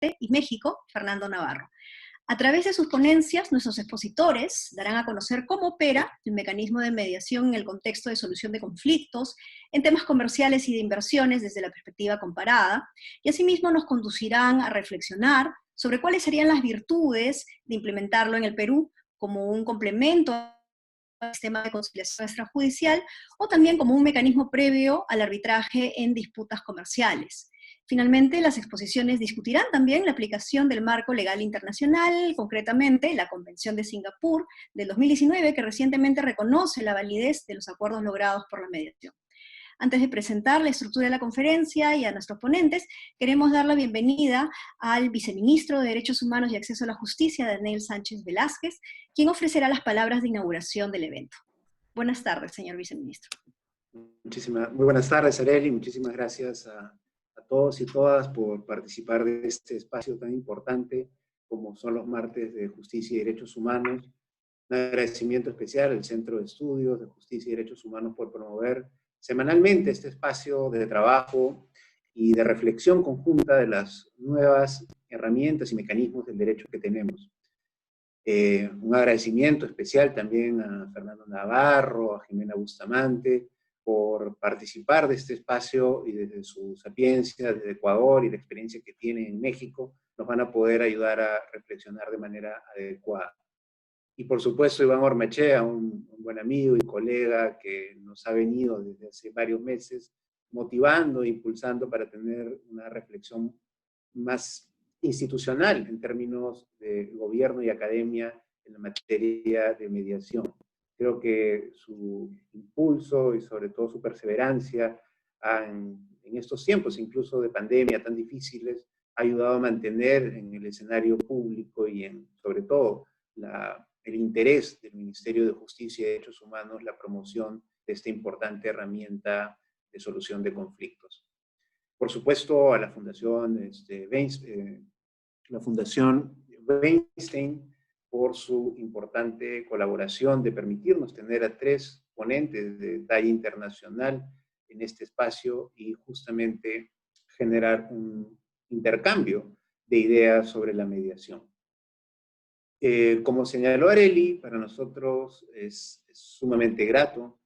y México, Fernando Navarro. A través de sus ponencias, nuestros expositores darán a conocer cómo opera el mecanismo de mediación en el contexto de solución de conflictos, en temas comerciales y de inversiones desde la perspectiva comparada, y asimismo nos conducirán a reflexionar sobre cuáles serían las virtudes de implementarlo en el Perú como un complemento al sistema de conciliación extrajudicial o también como un mecanismo previo al arbitraje en disputas comerciales. Finalmente, las exposiciones discutirán también la aplicación del marco legal internacional, concretamente la Convención de Singapur del 2019, que recientemente reconoce la validez de los acuerdos logrados por la mediación. Antes de presentar la estructura de la conferencia y a nuestros ponentes, queremos dar la bienvenida al viceministro de Derechos Humanos y Acceso a la Justicia, Daniel Sánchez Velázquez, quien ofrecerá las palabras de inauguración del evento. Buenas tardes, señor viceministro. Muy buenas tardes, Arely. Muchísimas gracias a todos y todas por participar de este espacio tan importante como son los martes de Justicia y Derechos Humanos. Un agradecimiento especial al Centro de Estudios de Justicia y Derechos Humanos por promover semanalmente este espacio de trabajo y de reflexión conjunta de las nuevas herramientas y mecanismos del derecho que tenemos. Un agradecimiento especial también a Fernando Navarro, a Jimena Bustamante, por participar de este espacio y desde su sapiencia, desde Ecuador y la experiencia que tienen en México, nos van a poder ayudar a reflexionar de manera adecuada. Y por supuesto, Iván Ormachea, un buen amigo y colega que nos ha venido desde hace varios meses motivando e impulsando para tener una reflexión más institucional en términos de gobierno y academia en la materia de mediación. Creo que su impulso y sobre todo su perseverancia en estos tiempos, incluso de pandemia tan difíciles, ha ayudado a mantener en el escenario público y sobre todo el interés del Ministerio de Justicia y Derechos Humanos la promoción de esta importante herramienta de solución de conflictos. Por supuesto, a la Fundación Weinstein por su importante colaboración de permitirnos tener a 3 ponentes de talla internacional en este espacio y justamente generar un intercambio de ideas sobre la mediación. Como señaló Arely, para nosotros es sumamente grato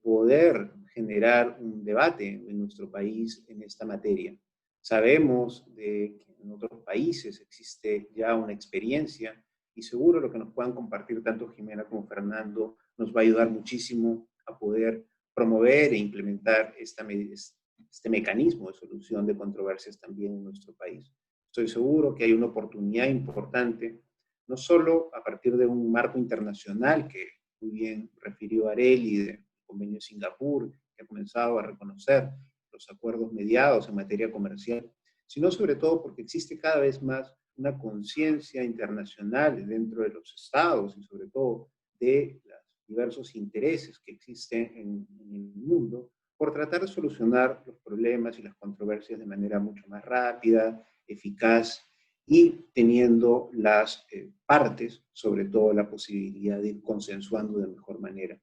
poder generar un debate en nuestro país en esta materia. Sabemos de que en otros países existe ya una experiencia y seguro lo que nos puedan compartir tanto Jimena como Fernando nos va a ayudar muchísimo a poder promover e implementar este mecanismo de solución de controversias también en nuestro país. Estoy seguro que hay una oportunidad importante, no solo a partir de un marco internacional que muy bien refirió Arely, del Convenio de Singapur, que ha comenzado a reconocer los acuerdos mediados en materia comercial, sino sobre todo porque existe cada vez más una conciencia internacional dentro de los estados y sobre todo de los diversos intereses que existen en el mundo por tratar de solucionar los problemas y las controversias de manera mucho más rápida, eficaz y teniendo las partes, sobre todo la posibilidad de ir consensuando de mejor manera.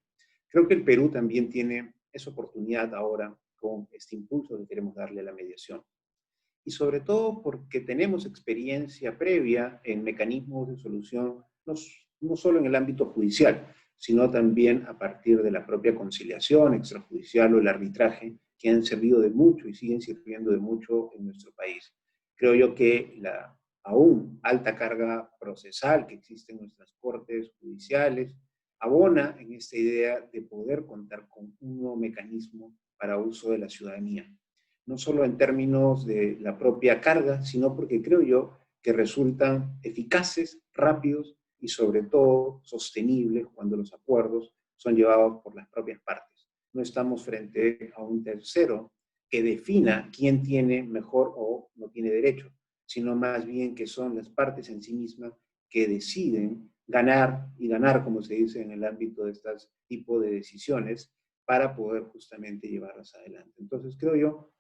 Creo que el Perú también tiene esa oportunidad ahora con este impulso que queremos darle a la mediación. Y sobre todo porque tenemos experiencia previa en mecanismos de solución, no solo en el ámbito judicial, sino también a partir de la propia conciliación extrajudicial o el arbitraje, que han servido de mucho y siguen sirviendo de mucho en nuestro país. Creo yo que la aún alta carga procesal que existe en nuestras cortes judiciales abona en esta idea de poder contar con un nuevo mecanismo para uso de la ciudadanía. No solo en términos de la propia carga, sino porque creo yo que resultan eficaces, rápidos y sobre todo sostenibles cuando los acuerdos son llevados por las propias partes. No estamos frente a un tercero que defina quién tiene mejor o no tiene derecho, sino más bien que son las partes en sí mismas que deciden ganar, y ganar, como se dice en el ámbito de este tipo de decisiones, para poder justamente llevarlas adelante. Entonces creo yo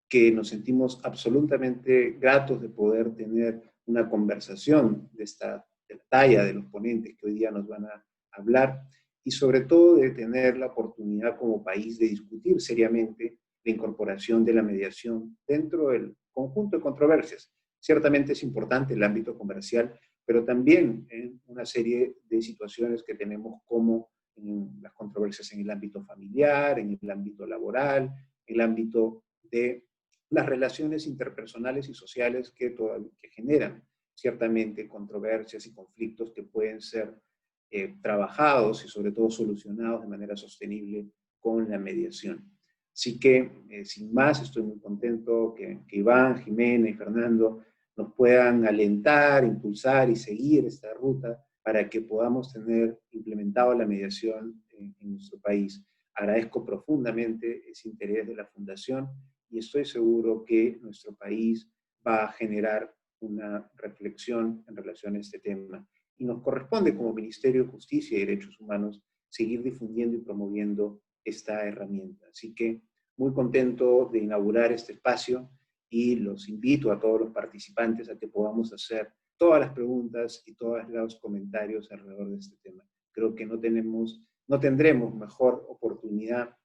que nos sentimos absolutamente gratos de poder tener una conversación de la talla de los ponentes que hoy día nos van a hablar y sobre todo de tener la oportunidad como país de discutir seriamente la incorporación de la mediación dentro del conjunto de controversias, Ciertamente es importante el ámbito comercial, pero también en una serie de situaciones que tenemos como en las controversias en el ámbito familiar, en el ámbito laboral, en el ámbito de las relaciones interpersonales y sociales que generan ciertamente controversias y conflictos que pueden ser trabajados y sobre todo solucionados de manera sostenible con la mediación. Así que, sin más, estoy muy contento que Iván, Jimena y Fernando nos puedan alentar, impulsar y seguir esta ruta para que podamos tener implementado la mediación en nuestro país. Agradezco profundamente ese interés de la Fundación y estoy seguro que nuestro país va a generar una reflexión en relación a este tema. Y nos corresponde como Ministerio de Justicia y Derechos Humanos seguir difundiendo y promoviendo esta herramienta. Así que muy contento de inaugurar este espacio y los invito a todos los participantes a que podamos hacer todas las preguntas y todos los comentarios alrededor de este tema. Creo que no tendremos mejor oportunidad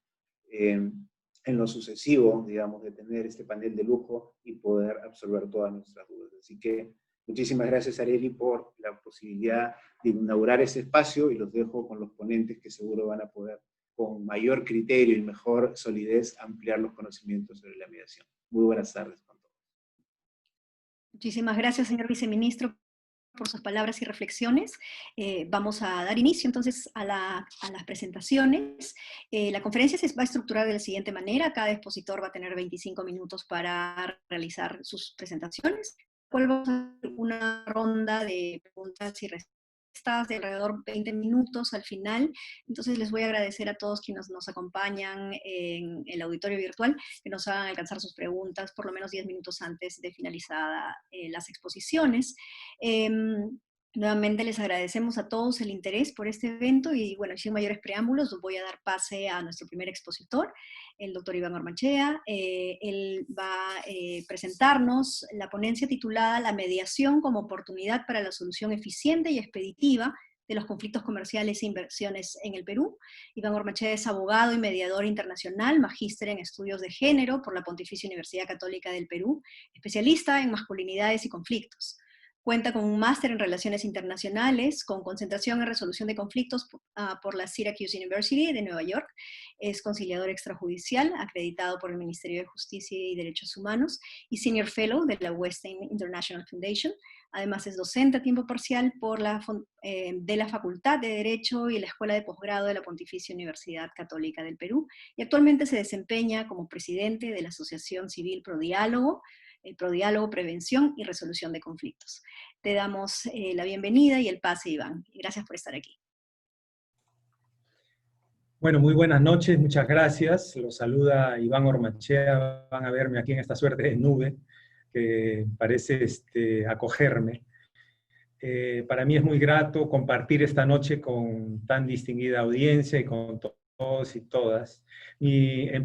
en lo sucesivo, digamos, de tener este panel de lujo y poder absorber todas nuestras dudas. Así que muchísimas gracias, Arely, por la posibilidad de inaugurar este espacio y los dejo con los ponentes que seguro van a poder, con mayor criterio y mejor solidez, ampliar los conocimientos sobre la mediación. Muy buenas tardes con todos. Muchísimas gracias, señor viceministro, por sus palabras y reflexiones. Vamos a dar inicio entonces a las presentaciones. La conferencia se va a estructurar de la siguiente manera. Cada expositor va a tener 25 minutos para realizar sus presentaciones. Luego vamos a hacer una ronda de preguntas y respuestas de alrededor de 20 minutos al final. Entonces les voy a agradecer a todos quienes nos acompañan en el auditorio virtual que nos hagan alcanzar sus preguntas por lo menos 10 minutos antes de finalizada las exposiciones. Nuevamente les agradecemos a todos el interés por este evento y bueno, sin mayores preámbulos, voy a dar pase a nuestro primer expositor, el doctor Iván Ormachea. Él va a presentarnos la ponencia titulada La mediación como oportunidad para la solución eficiente y expeditiva de los conflictos comerciales e inversiones en el Perú. Iván Ormachea es abogado y mediador internacional, magíster en estudios de género por la Pontificia Universidad Católica del Perú, especialista en masculinidades y conflictos. Cuenta con un máster en Relaciones Internacionales, con concentración en Resolución de Conflictos por la Syracuse University de Nueva York. Es conciliador extrajudicial, acreditado por el Ministerio de Justicia y Derechos Humanos, y Senior Fellow de la Westin International Foundation. Además es docente a tiempo parcial de la Facultad de Derecho y la Escuela de Posgrado de la Pontificia Universidad Católica del Perú, y actualmente se desempeña como presidente de la Asociación Civil Prodiálogo, Prevención y Resolución de Conflictos. Te damos la bienvenida y el pase, Iván. Gracias por estar aquí. Bueno, muy buenas noches, muchas gracias. Los saluda Iván Ormachea. Van a verme aquí en esta suerte de nube que parece acogerme. Para mí es muy grato compartir esta noche con tan distinguida audiencia y con todos y todas. Y en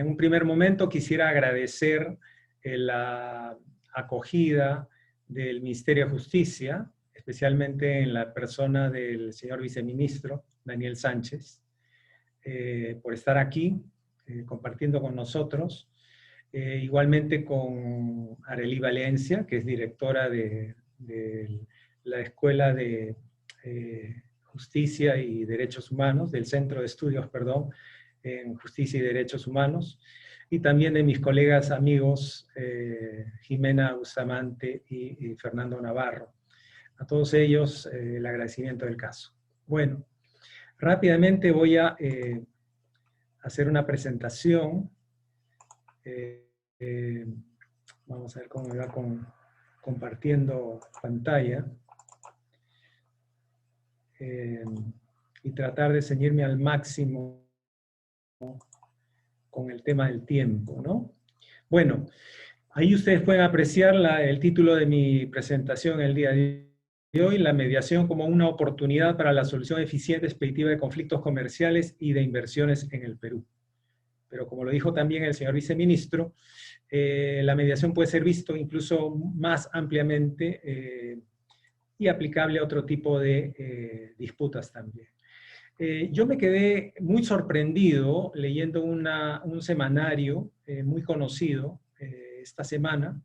un primer momento quisiera agradecer la acogida del Ministerio de Justicia, especialmente en la persona del señor viceministro Daniel Sánchez, por estar aquí compartiendo con nosotros. Igualmente con Arely Valencia, que es directora de la Escuela de Justicia y Derechos Humanos, del Centro de Estudios, perdón, en Justicia y Derechos Humanos, y también de mis colegas amigos Jimena Bustamante y Fernando Navarro. A todos ellos el agradecimiento del caso. Bueno, rápidamente voy a hacer una presentación. Vamos a ver cómo me va compartiendo pantalla. Y tratar de ceñirme al máximo con el tema del tiempo, ¿no? Bueno, ahí ustedes pueden apreciar el título de mi presentación el día de hoy, la mediación como una oportunidad para la solución eficiente y expeditiva de conflictos comerciales y de inversiones en el Perú. Pero como lo dijo también el señor viceministro, la mediación puede ser visto incluso más ampliamente y aplicable a otro tipo de disputas también. Yo me quedé muy sorprendido leyendo un semanario muy conocido esta semana,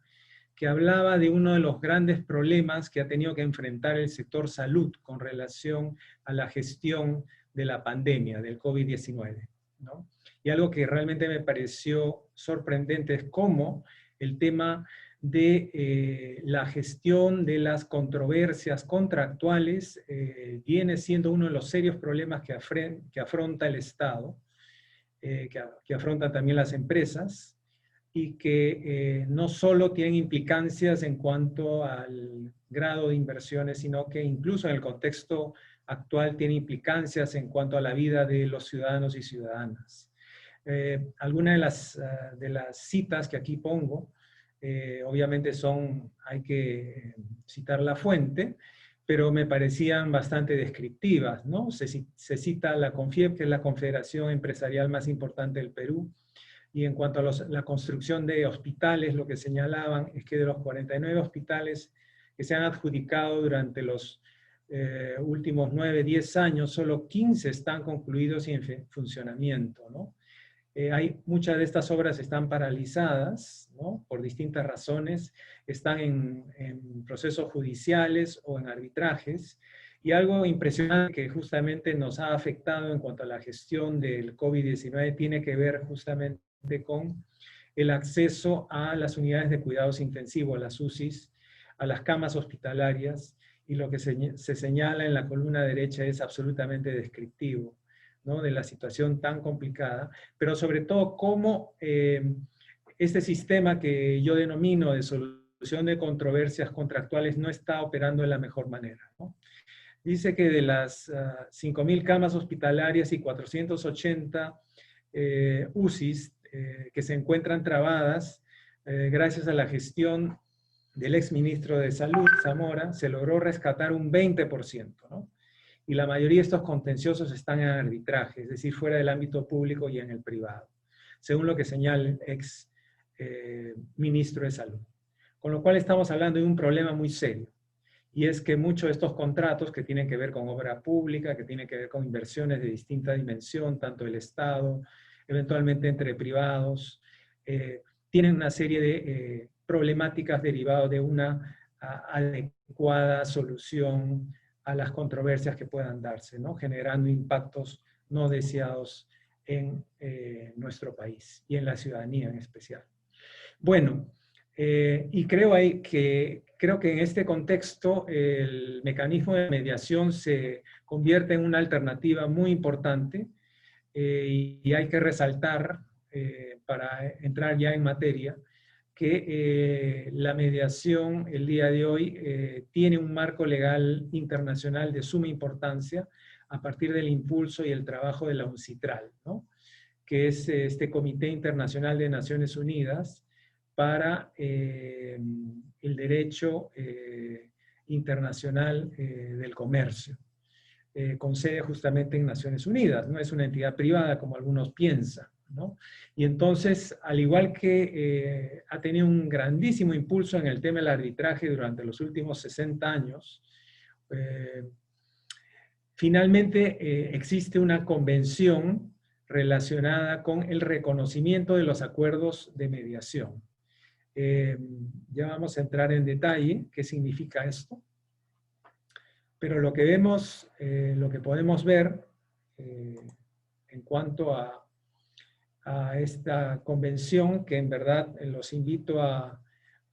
que hablaba de uno de los grandes problemas que ha tenido que enfrentar el sector salud con relación a la gestión de la pandemia, del COVID-19, ¿no? Y algo que realmente me pareció sorprendente es cómo el tema de la gestión de las controversias contractuales viene siendo uno de los serios problemas que afronta el Estado, que afrontan también las empresas, y que no solo tienen implicancias en cuanto al grado de inversiones, sino que incluso en el contexto actual tiene implicancias en cuanto a la vida de los ciudadanos y ciudadanas. Algunas de las citas que aquí pongo, obviamente hay que citar la fuente, pero me parecían bastante descriptivas, ¿no? Se cita la CONFIEP, que es la confederación empresarial más importante del Perú, y en cuanto a la construcción de hospitales, lo que señalaban es que de los 49 hospitales que se han adjudicado durante los últimos 9, 10 años, solo 15 están concluidos y en funcionamiento, ¿no? Muchas de estas obras están paralizadas, ¿no? Por distintas razones, están en procesos judiciales o en arbitrajes, y algo impresionante que justamente nos ha afectado en cuanto a la gestión del COVID-19 tiene que ver justamente con el acceso a las unidades de cuidados intensivos, a las UCIs, a las camas hospitalarias, y lo que se señala en la columna derecha es absolutamente descriptivo, ¿no? De la situación tan complicada, pero sobre todo cómo este sistema que yo denomino de solución de controversias contractuales no está operando de la mejor manera, ¿no? Dice que de las 5.000 camas hospitalarias y 480 UCIs que se encuentran trabadas, gracias a la gestión del exministro de Salud, Zamora, se logró rescatar un 20%, ¿no? Y la mayoría de estos contenciosos están en arbitraje, es decir, fuera del ámbito público y en el privado, según lo que señala el ex ministro de Salud. Con lo cual estamos hablando de un problema muy serio. Y es que muchos de estos contratos que tienen que ver con obra pública, que tienen que ver con inversiones de distinta dimensión, tanto del Estado, eventualmente entre privados, tienen una serie de problemáticas derivadas de una adecuada solución a las controversias que puedan darse, ¿no? Generando impactos no deseados en nuestro país y en la ciudadanía en especial. Bueno, y creo que en este contexto el mecanismo de mediación se convierte en una alternativa muy importante, y hay que resaltar, para entrar ya en materia, que la mediación el día de hoy tiene un marco legal internacional de suma importancia a partir del impulso y el trabajo de la UNCITRAL, ¿no? Que es este Comité Internacional de Naciones Unidas para el derecho internacional del comercio, con sede justamente en Naciones Unidas, no es una entidad privada como algunos piensan, ¿no? Y entonces, al igual que ha tenido un grandísimo impulso en el tema del arbitraje durante los últimos 60 años, finalmente existe una convención relacionada con el reconocimiento de los acuerdos de mediación. Ya vamos a entrar en detalle qué significa esto, pero lo que vemos, lo que podemos ver en cuanto a esta convención, que en verdad los invito a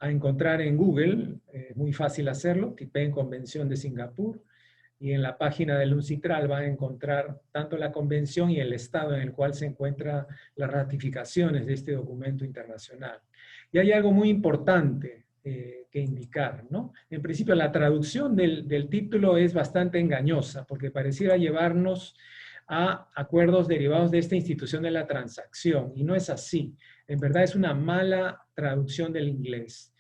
encontrar en Google, es muy fácil hacerlo, tipeen Convención de Singapur, y en la página del UNCITRAL van a encontrar tanto la convención y el estado en el cual se encuentran las ratificaciones de este documento internacional. Y hay algo muy importante que indicar, ¿no? En principio, la traducción del título es bastante engañosa, porque pareciera llevarnos a acuerdos derivados de esta institución de la transacción, y no es así. En verdad es una mala traducción del inglés.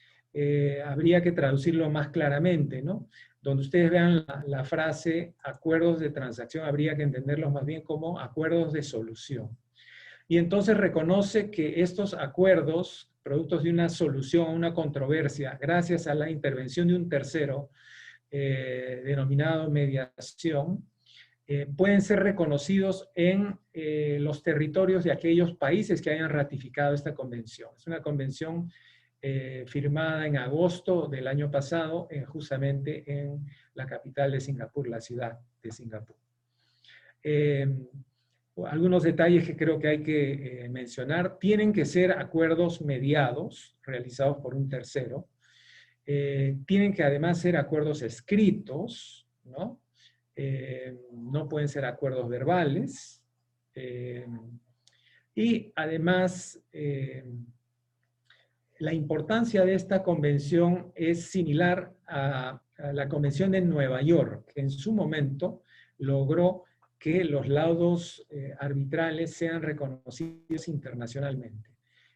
Habría que traducirlo más claramente, ¿no? Donde ustedes vean la frase acuerdos de transacción, habría que entenderlos más bien como acuerdos de solución. Y entonces reconoce que estos acuerdos, productos de una solución a una controversia, gracias a la intervención de un tercero, denominado mediación, pueden ser reconocidos en los territorios de aquellos países que hayan ratificado esta convención. Es una convención firmada en agosto del año pasado, justamente en la capital de Singapur, la ciudad de Singapur. Algunos detalles que creo que hay que mencionar: tienen que ser acuerdos mediados, realizados por un tercero. Tienen que además ser acuerdos escritos, ¿no? No pueden ser acuerdos verbales. Y además, la importancia de esta convención es similar a la Convención de Nueva York, que en su momento logró que los laudos arbitrales sean reconocidos internacionalmente.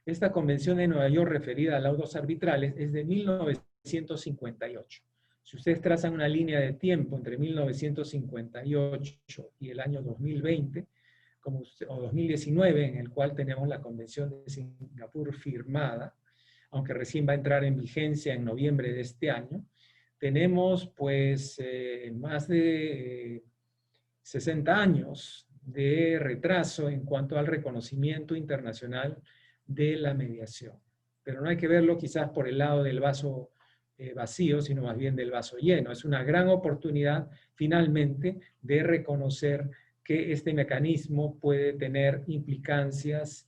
Esta Convención de Nueva York referida a laudos arbitrales es de 1958. Si ustedes trazan una línea de tiempo entre 1958 y el año 2020, o 2019, en el cual tenemos la Convención de Singapur firmada, aunque recién va a entrar en vigencia en noviembre de este año, tenemos pues más de 60 años de retraso en cuanto al reconocimiento internacional de la mediación. Pero no hay que verlo quizás por el lado del vaso vacío, sino más bien del vaso lleno. Es una gran oportunidad finalmente de reconocer que este mecanismo puede tener implicancias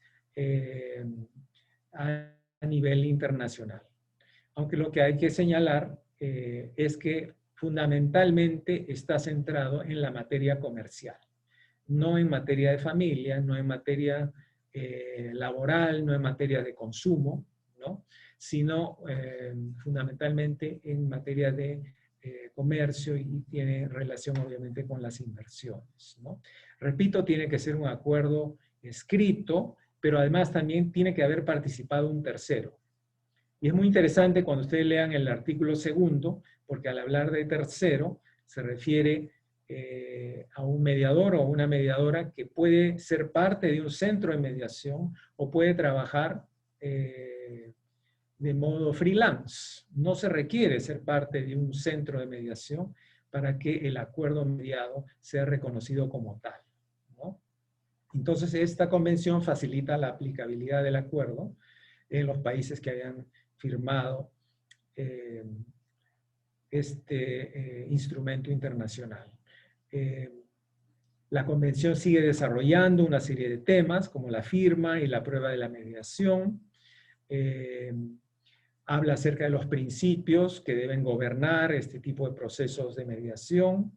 a nivel internacional. Aunque lo que hay que señalar es que fundamentalmente está centrado en la materia comercial, no en materia de familia, no en materia laboral, no en materia de consumo, ¿no? Sino fundamentalmente en materia de comercio, y tiene relación obviamente con las inversiones, ¿no? Repito, tiene que ser un acuerdo escrito, pero además también tiene que haber participado un tercero. Y es muy interesante cuando ustedes lean el artículo 2, porque al hablar de tercero se refiere a un mediador o una mediadora que puede ser parte de un centro de mediación o puede trabajar de modo freelance. No se requiere ser parte de un centro de mediación para que el acuerdo mediado sea reconocido como tal, ¿no? Entonces, esta convención facilita la aplicabilidad del acuerdo en los países que hayan firmado este instrumento internacional. La convención sigue desarrollando una serie de temas, como la firma y la prueba de la mediación. Habla acerca de los principios que deben gobernar este tipo de procesos de mediación,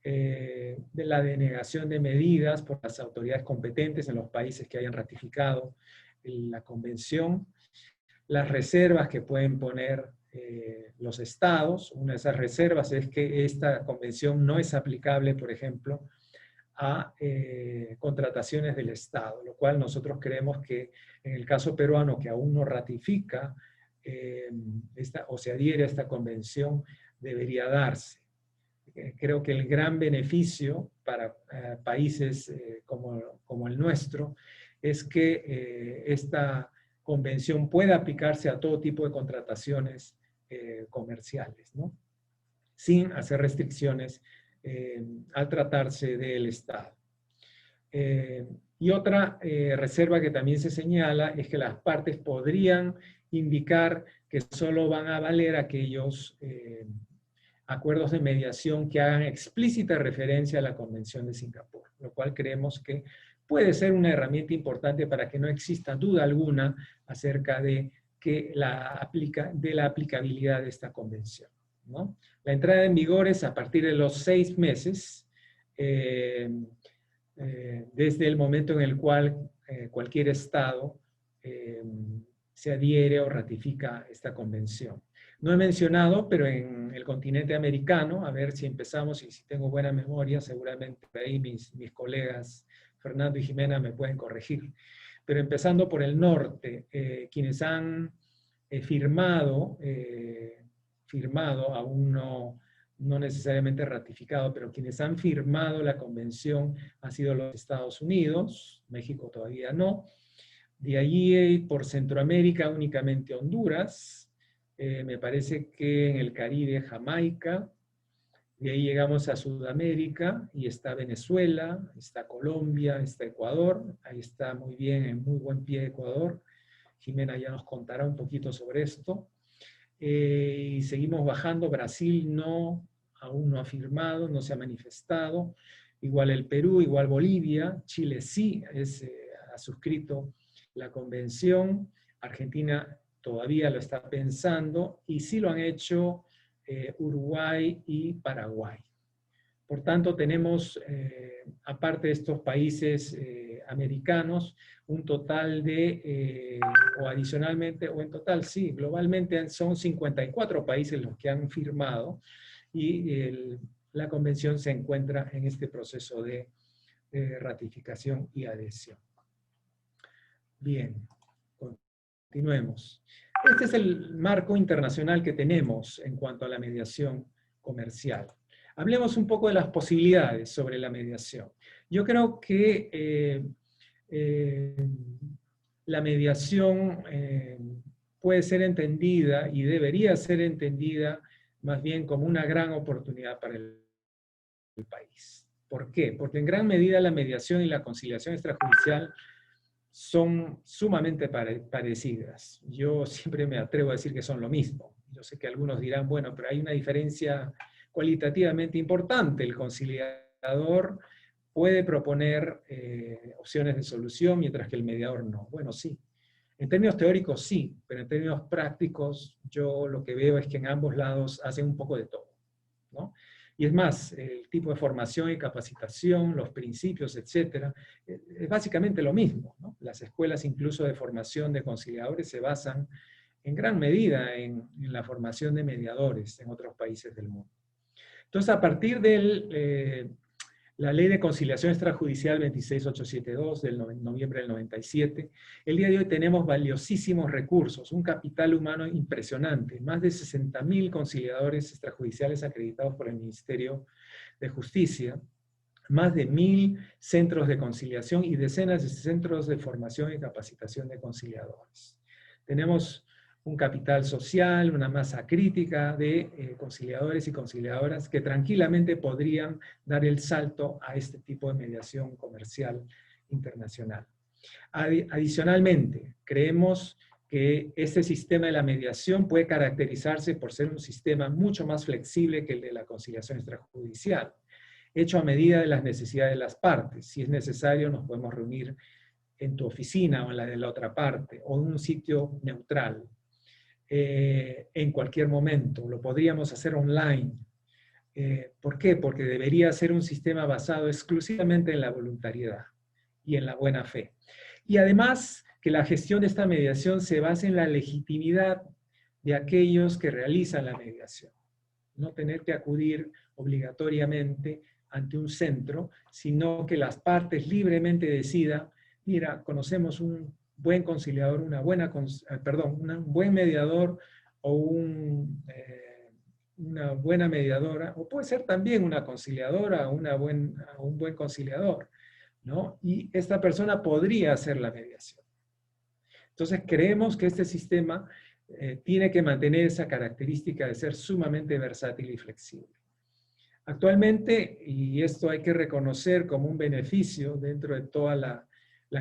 de la denegación de medidas por las autoridades competentes en los países que hayan ratificado la convención, las reservas que pueden poner los estados. Una de esas reservas es que esta convención no es aplicable, por ejemplo, a contrataciones del Estado, lo cual nosotros creemos que en el caso peruano, que aún no ratifica o se adhiere a esta convención, debería darse. Creo que el gran beneficio para países como el nuestro es que esta convención pueda aplicarse a todo tipo de contrataciones comerciales, ¿no? Sin hacer restricciones al tratarse del Estado. Y otra reserva que también se señala es que las partes podrían indicar que solo van a valer aquellos acuerdos de mediación que hagan explícita referencia a la Convención de Singapur, lo cual creemos que puede ser una herramienta importante para que no exista duda alguna acerca de la aplicabilidad de esta convención, ¿no? La entrada en vigor es a partir de los 6 meses, desde el momento en el cual cualquier Estado se adhiere o ratifica esta convención. No he mencionado, pero en el continente americano, a ver si empezamos, y si tengo buena memoria, seguramente ahí mis colegas Fernando y Jimena me pueden corregir. Pero empezando por el norte, quienes han firmado, aún no necesariamente ratificado, pero quienes han firmado la convención han sido los Estados Unidos, México todavía no. De allí por Centroamérica únicamente Honduras, me parece que en el Caribe Jamaica, de ahí llegamos a Sudamérica y está Venezuela, está Colombia, está Ecuador, ahí está muy bien, en muy buen pie Ecuador, Jimena ya nos contará un poquito sobre esto. Y seguimos bajando. Brasil no, aún no ha firmado, no se ha manifestado. Igual el Perú, igual Bolivia. Chile sí ha suscrito la convención. Argentina todavía lo está pensando. Y sí lo han hecho Uruguay y Paraguay. Por tanto, tenemos, aparte de estos países americanos, un total de, o adicionalmente, o en total, sí, globalmente son 54 países los que han firmado y la convención se encuentra en este proceso de ratificación y adhesión. Bien, continuemos. Este es el marco internacional que tenemos en cuanto a la mediación comercial. Hablemos un poco de las posibilidades sobre la mediación. Yo creo que la mediación puede ser entendida y debería ser entendida más bien como una gran oportunidad para el país. ¿Por qué? Porque en gran medida la mediación y la conciliación extrajudicial son sumamente parecidas. Yo siempre me atrevo a decir que son lo mismo. Yo sé que algunos dirán, bueno, pero hay una diferencia cualitativamente importante. El conciliador puede proponer opciones de solución, mientras que el mediador no. Bueno, sí. En términos teóricos sí, pero en términos prácticos yo lo que veo es que en ambos lados hacen un poco de todo, ¿no? Y es más, el tipo de formación y capacitación, los principios, etcétera, es básicamente lo mismo, ¿no? Las escuelas incluso de formación de conciliadores se basan en gran medida en la formación de mediadores en otros países del mundo. Entonces, a partir de la Ley de Conciliación Extrajudicial 26872 del noviembre del 97, el día de hoy tenemos valiosísimos recursos, un capital humano impresionante, más de 60.000 conciliadores extrajudiciales acreditados por el Ministerio de Justicia, más de 1.000 centros de conciliación y decenas de centros de formación y capacitación de conciliadores. Tenemos un capital social, una masa crítica de conciliadores y conciliadoras que tranquilamente podrían dar el salto a este tipo de mediación comercial internacional. Adicionalmente, creemos que este sistema de la mediación puede caracterizarse por ser un sistema mucho más flexible que el de la conciliación extrajudicial, hecho a medida de las necesidades de las partes. Si es necesario, nos podemos reunir en tu oficina o en la de la otra parte, o en un sitio neutral. En cualquier momento, lo podríamos hacer online. ¿Por qué? Porque debería ser un sistema basado exclusivamente en la voluntariedad y en la buena fe. Y además, que la gestión de esta mediación se base en la legitimidad de aquellos que realizan la mediación. No tener que acudir obligatoriamente ante un centro, sino que las partes libremente decidan, mira, conocemos un buen conciliador, un buen mediador o una buena mediadora, o puede ser también una conciliadora o un buen conciliador, ¿no? Y esta persona podría hacer la mediación. Entonces creemos que este sistema tiene que mantener esa característica de ser sumamente versátil y flexible. Actualmente, y esto hay que reconocer como un beneficio dentro de toda la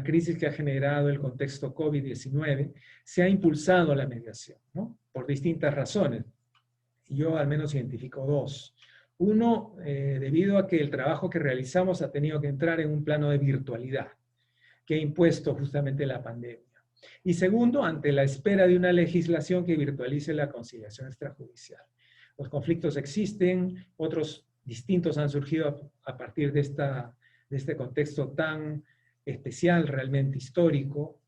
crisis que ha generado el contexto COVID-19, se ha impulsado la mediación, ¿no? Por distintas razones. Yo al menos identifico dos. Uno, debido a que el trabajo que realizamos ha tenido que entrar en un plano de virtualidad, que ha impuesto justamente la pandemia. Y segundo, ante la espera de una legislación que virtualice la conciliación extrajudicial. Los conflictos existen, otros distintos han surgido a partir de este contexto tan especial, realmente histórico,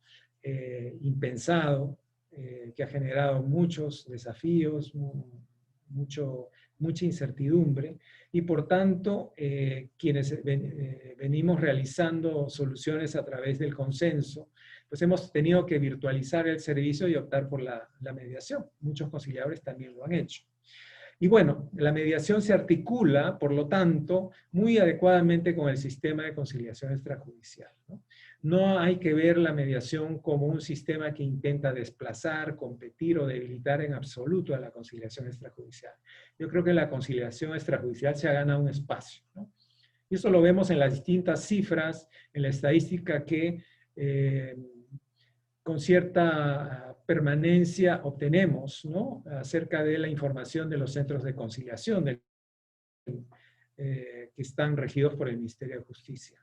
impensado, que ha generado muchos desafíos, mucha incertidumbre, y por tanto, quienes venimos realizando soluciones a través del consenso, pues hemos tenido que virtualizar el servicio y optar por la mediación. Muchos conciliadores también lo han hecho. Y bueno, la mediación se articula, por lo tanto, muy adecuadamente con el sistema de conciliación extrajudicial, ¿no? No hay que ver la mediación como un sistema que intenta desplazar, competir o debilitar en absoluto a la conciliación extrajudicial. Yo creo que la conciliación extrajudicial se ha ganado un espacio, ¿no? Y eso lo vemos en las distintas cifras, en la estadística que con cierta permanencia obtenemos, ¿no?, acerca de la información de los centros de conciliación que están regidos por el Ministerio de Justicia.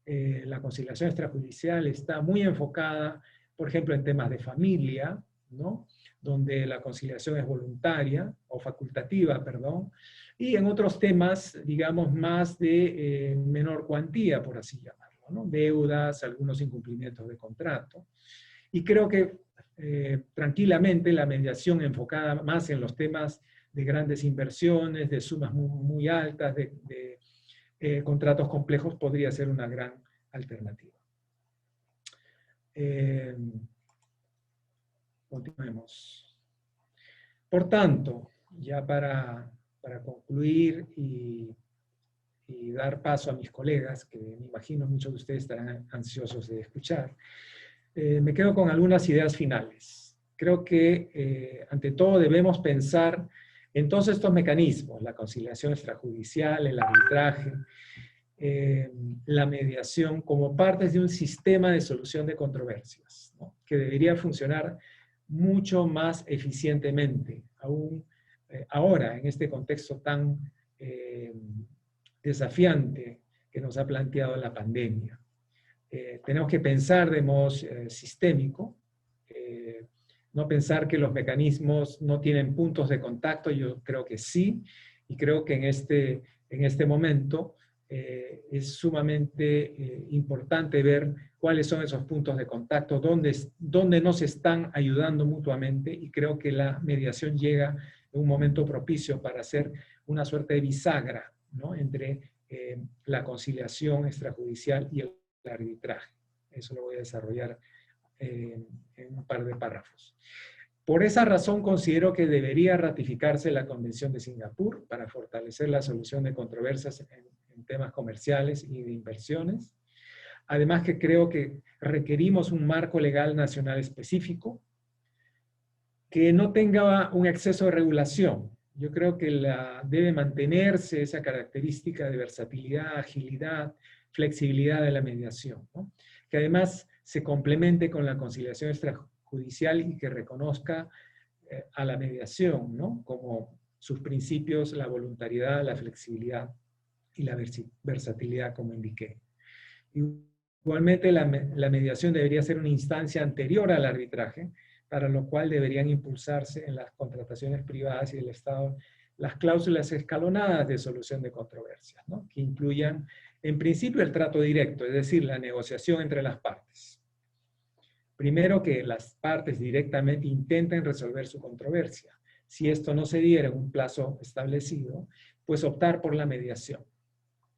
La conciliación extrajudicial está muy enfocada, por ejemplo, en temas de familia, ¿no?, donde la conciliación es voluntaria, o facultativa, perdón, y en otros temas, digamos, más de menor cuantía, por así llamarlo, ¿no?, deudas, algunos incumplimientos de contrato. Y creo que tranquilamente la mediación enfocada más en los temas de grandes inversiones, de sumas muy, muy altas, de contratos complejos, podría ser una gran alternativa. Continuemos. Por tanto, ya para concluir y dar paso a mis colegas, que me imagino muchos de ustedes estarán ansiosos de escuchar, me quedo con algunas ideas finales. Creo que, ante todo, debemos pensar en todos estos mecanismos: la conciliación extrajudicial, el arbitraje, la mediación, como partes de un sistema de solución de controversias, ¿no?, que debería funcionar mucho más eficientemente, aún ahora, en este contexto tan desafiante que nos ha planteado la pandemia. Tenemos que pensar de modo sistémico, no pensar que los mecanismos no tienen puntos de contacto. Yo creo que sí, y creo que en este momento es sumamente importante ver cuáles son esos puntos de contacto, dónde nos están ayudando mutuamente, y creo que la mediación llega en un momento propicio para hacer una suerte de bisagra, ¿no?, entre la conciliación extrajudicial y el arbitraje. Eso lo voy a desarrollar en un par de párrafos. Por esa razón considero que debería ratificarse la Convención de Singapur para fortalecer la solución de controversias en temas comerciales y de inversiones. Además, que creo que requerimos un marco legal nacional específico que no tenga un exceso de regulación. Yo creo que debe mantenerse esa característica de versatilidad, agilidad, flexibilidad de la mediación, ¿no?, que además se complemente con la conciliación extrajudicial y que reconozca a la mediación, ¿no?, como sus principios: la voluntariedad, la flexibilidad y la versatilidad, como indiqué. Igualmente, la mediación debería ser una instancia anterior al arbitraje, para lo cual deberían impulsarse en las contrataciones privadas y del Estado las cláusulas escalonadas de solución de controversias, ¿no?, que incluyan, en principio, el trato directo, es decir, la negociación entre las partes. Primero, que las partes directamente intenten resolver su controversia. Si esto no se diera en un plazo establecido, pues optar por la mediación,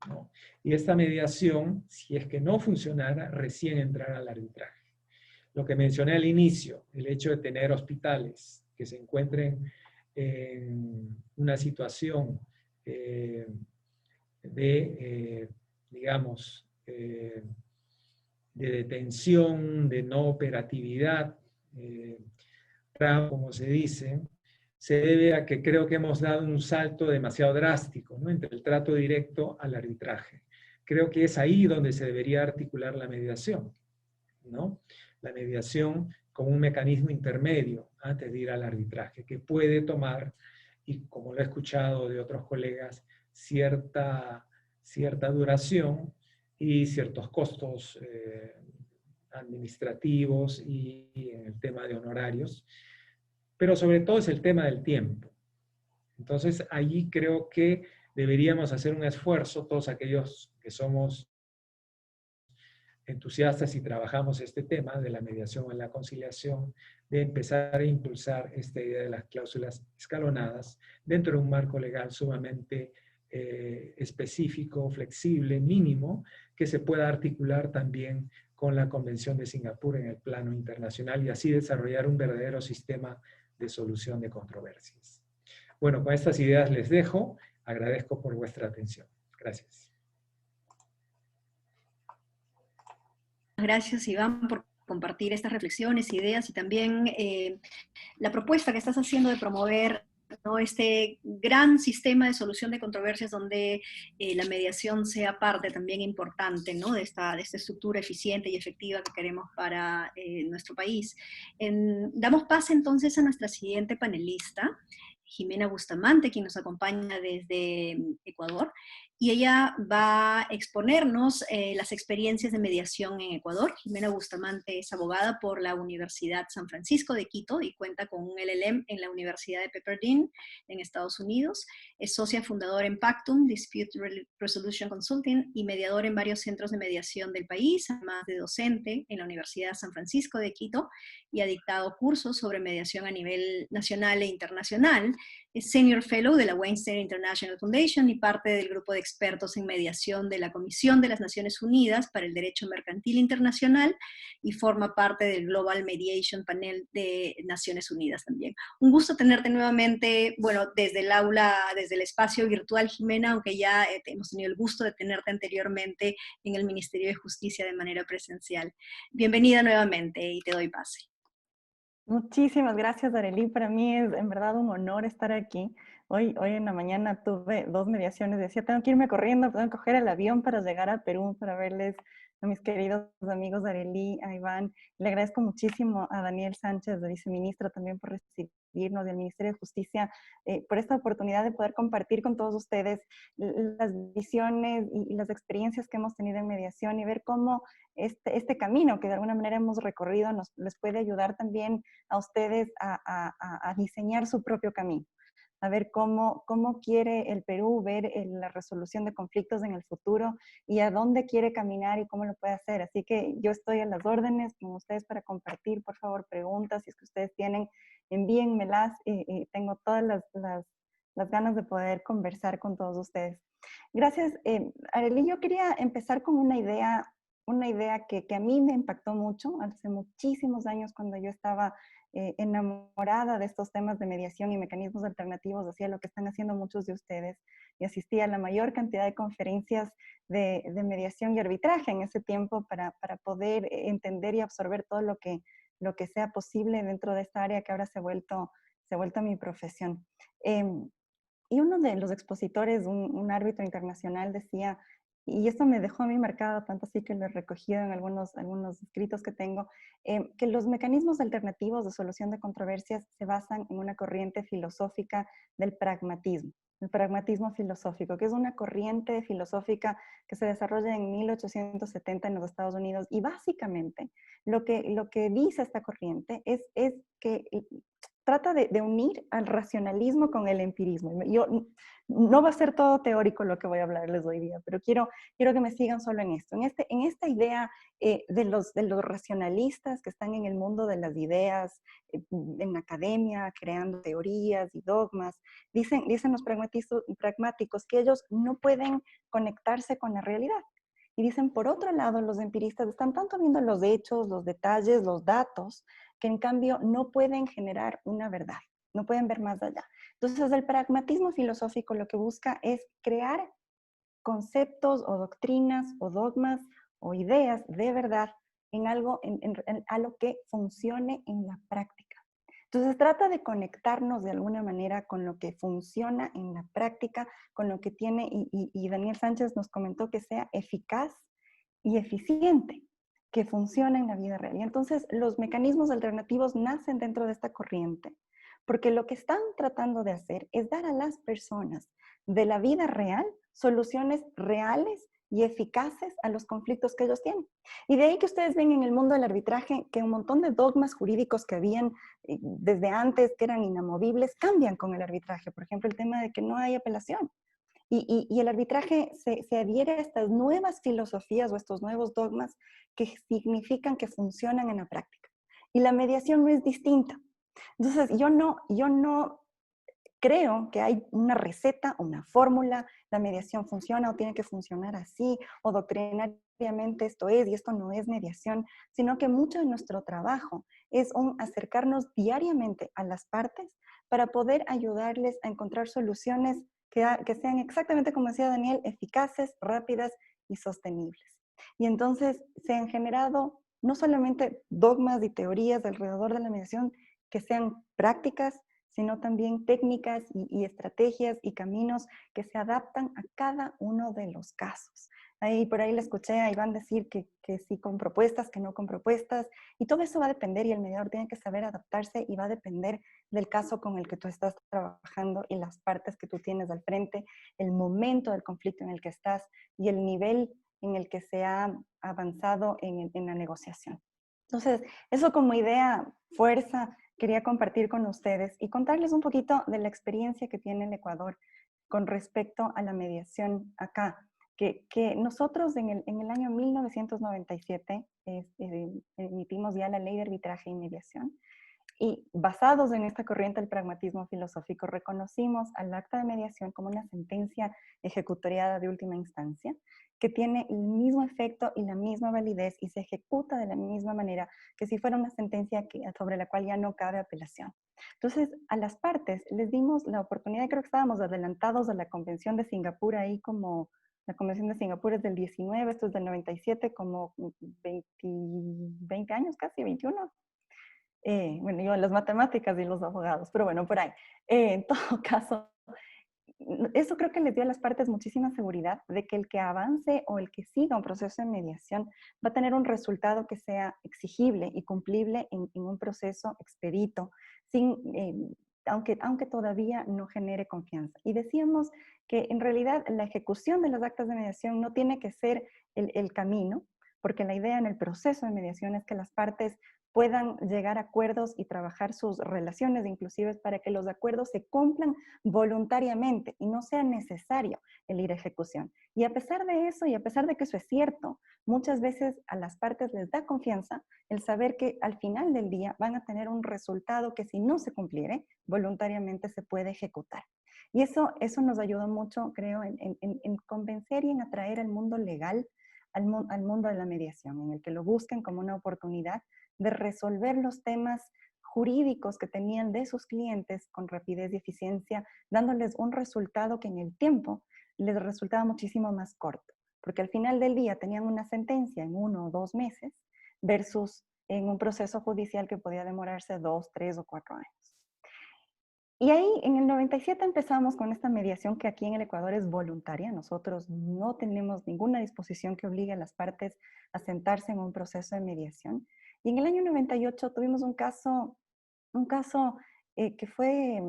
¿no? Y esta mediación, si es que no funcionara, recién entrar al arbitraje. Lo que mencioné al inicio, el hecho de tener hospitales que se encuentren en una situación digamos, de detención, de no operatividad, como se dice, se debe a que creo que hemos dado un salto demasiado drástico, ¿no?, entre el trato directo al arbitraje. Creo que es ahí donde se debería articular la mediación, ¿no? La mediación como un mecanismo intermedio antes de ir al arbitraje, que puede tomar, y como lo he escuchado de otros colegas, cierta duración y ciertos costos administrativos y en el tema de honorarios, pero sobre todo es el tema del tiempo. Entonces, allí creo que deberíamos hacer un esfuerzo, todos aquellos que somos entusiastas y trabajamos este tema de la mediación en la conciliación, de empezar a impulsar esta idea de las cláusulas escalonadas dentro de un marco legal sumamente específico, flexible, mínimo, que se pueda articular también con la Convención de Singapur en el plano internacional, y así desarrollar un verdadero sistema de solución de controversias. Bueno, con estas ideas les dejo. Agradezco por vuestra atención. Gracias. Gracias, Iván, por compartir estas reflexiones, ideas, y también la propuesta que estás haciendo de promover ¿no? Este gran sistema de solución de controversias donde la mediación sea parte también importante, ¿no? De esta estructura eficiente y efectiva que queremos para nuestro país. Damos pase entonces a nuestra siguiente panelista, Jimena Bustamante, quien nos acompaña desde Ecuador, y ella va a exponernos las experiencias de mediación en Ecuador. Jimena Bustamante es abogada por la Universidad San Francisco de Quito y cuenta con un LLM en la Universidad de Pepperdine en Estados Unidos. Es socia fundadora en Pactum, Dispute Resolution Consulting, y mediadora en varios centros de mediación del país, además de docente en la Universidad San Francisco de Quito, y ha dictado cursos sobre mediación a nivel nacional e internacional. Es Senior Fellow de la Weinstein International Foundation y parte del grupo de expertos en mediación de la Comisión de las Naciones Unidas para el Derecho Mercantil Internacional, y forma parte del Global Mediation Panel de Naciones Unidas también. Un gusto tenerte nuevamente, bueno, desde el aula, desde el espacio virtual, Jimena, aunque ya hemos tenido el gusto de tenerte anteriormente en el Ministerio de Justicia de manera presencial. Bienvenida nuevamente y te doy pase. Muchísimas gracias, Arely. Para mí es en verdad un honor estar aquí. Hoy en la mañana tuve 2 mediaciones. Decía, tengo que irme corriendo, tengo que coger el avión para llegar a Perú, para verles a mis queridos amigos Arely, a Iván. Le agradezco muchísimo a Daniel Sánchez, de viceministro, también por recibirnos, del Ministerio de Justicia, por esta oportunidad de poder compartir con todos ustedes las visiones y las experiencias que hemos tenido en mediación y ver cómo este camino que de alguna manera hemos recorrido les puede ayudar también a ustedes a diseñar su propio camino, a ver cómo quiere el Perú ver la resolución de conflictos en el futuro y a dónde quiere caminar y cómo lo puede hacer. Así que yo estoy a las órdenes con ustedes para compartir, por favor, preguntas, si es que ustedes tienen, envíenmelas. Tengo todas las ganas de poder conversar con todos ustedes. Gracias, Arely. Yo quería empezar con una idea que a mí me impactó mucho hace muchísimos años cuando yo estaba enamorada de estos temas de mediación y mecanismos alternativos, hacía lo que están haciendo muchos de ustedes, y asistía a la mayor cantidad de conferencias de mediación y arbitraje en ese tiempo para poder entender y absorber todo lo que sea posible dentro de esta área que ahora se ha vuelto mi profesión. Y uno de los expositores, un árbitro internacional, decía, y esto me dejó a mí marcado, tanto así que lo he recogido en algunos escritos que tengo, que los mecanismos alternativos de solución de controversias se basan en una corriente filosófica del pragmatismo. El pragmatismo filosófico, que es una corriente filosófica que se desarrolla en 1870 en los Estados Unidos, y básicamente lo que dice esta corriente es que trata de unir al racionalismo con el empirismo. No va a ser todo teórico lo que voy a hablarles hoy día, pero quiero que me sigan solo en esto. En esta idea de los racionalistas que están en el mundo de las ideas, en la academia, creando teorías y dogmas, dicen los pragmáticos que ellos no pueden conectarse con la realidad. Y dicen, por otro lado, los empiristas están tanto viendo los hechos, los detalles, los datos, que en cambio no pueden generar una verdad, no pueden ver más allá. Entonces, el pragmatismo filosófico lo que busca es crear conceptos o doctrinas o dogmas o ideas de verdad en algo, a lo que funcione en la práctica. Entonces, trata de conectarnos de alguna manera con lo que funciona en la práctica, con lo que tiene, y Daniel Sánchez nos comentó que sea eficaz y eficiente, que funciona en la vida real. Y entonces los mecanismos alternativos nacen dentro de esta corriente, porque lo que están tratando de hacer es dar a las personas de la vida real soluciones reales y eficaces a los conflictos que ellos tienen. Y de ahí que ustedes ven en el mundo del arbitraje que un montón de dogmas jurídicos que habían desde antes, que eran inamovibles, cambian con el arbitraje. Por ejemplo, el tema de que no hay apelación. Y el arbitraje se adhiere a estas nuevas filosofías o estos nuevos dogmas que significan que funcionan en la práctica. Y la mediación no es distinta. Entonces, yo no creo que hay una receta, una fórmula, la mediación funciona o tiene que funcionar así, o doctrinariamente esto es y esto no es mediación, sino que mucho de nuestro trabajo es acercarnos diariamente a las partes para poder ayudarles a encontrar soluciones que sean exactamente, como decía Daniel, eficaces, rápidas y sostenibles. Y entonces se han generado no solamente dogmas y teorías alrededor de la mediación que sean prácticas, sino también técnicas y estrategias y caminos que se adaptan a cada uno de los casos. Por ahí le escuché a Iván decir que sí con propuestas, que no con propuestas, y todo eso va a depender, y el mediador tiene que saber adaptarse, y va a depender del caso con el que tú estás trabajando y las partes que tú tienes al frente, el momento del conflicto en el que estás y el nivel en el que se ha avanzado en la negociación. Entonces, eso como idea, fuerza, quería compartir con ustedes y contarles un poquito de la experiencia que tiene el Ecuador con respecto a la mediación acá. Que nosotros en el año 1997 emitimos ya la Ley de Arbitraje y Mediación, y basados en esta corriente del pragmatismo filosófico, reconocimos al acta de mediación como una sentencia ejecutoriada de última instancia, que tiene el mismo efecto y la misma validez y se ejecuta de la misma manera que si fuera una sentencia sobre la cual ya no cabe apelación. Entonces, a las partes les dimos la oportunidad, creo que estábamos adelantados a la Convención de Singapur, ahí como la Convención de Singapur es del 19, esto es del 97, como 20 años casi, 21. Bueno, yo las matemáticas y los abogados, pero bueno, por ahí. En todo caso, eso creo que les dio a las partes muchísima seguridad de que el que avance o el que siga un proceso de mediación va a tener un resultado que sea exigible y cumplible en un proceso expedito, sin, aunque todavía no genere confianza. Y decíamos que en realidad la ejecución de las actas de mediación no tiene que ser el camino, porque la idea en el proceso de mediación es que las partes puedan llegar a acuerdos y trabajar sus relaciones inclusive para que los acuerdos se cumplan voluntariamente y no sea necesario el ir a ejecución. Y a pesar de eso, y a pesar de que eso es cierto, muchas veces a las partes les da confianza el saber que al final del día van a tener un resultado que si no se cumpliere, voluntariamente se puede ejecutar. Y eso nos ayudó mucho, creo, en convencer y en atraer al mundo legal, al mundo de la mediación, en el que lo busquen como una oportunidad de resolver los temas jurídicos que tenían de sus clientes con rapidez y eficiencia, dándoles un resultado que en el tiempo les resultaba muchísimo más corto, porque al final del día tenían una sentencia en 1 o 2 meses versus en un proceso judicial que podía demorarse 2, 3 o 4 años. Y ahí en el 97 empezamos con esta mediación que aquí en el Ecuador es voluntaria. Nosotros no tenemos ninguna disposición que obligue a las partes a sentarse en un proceso de mediación. Y en el año 98 tuvimos un caso que fue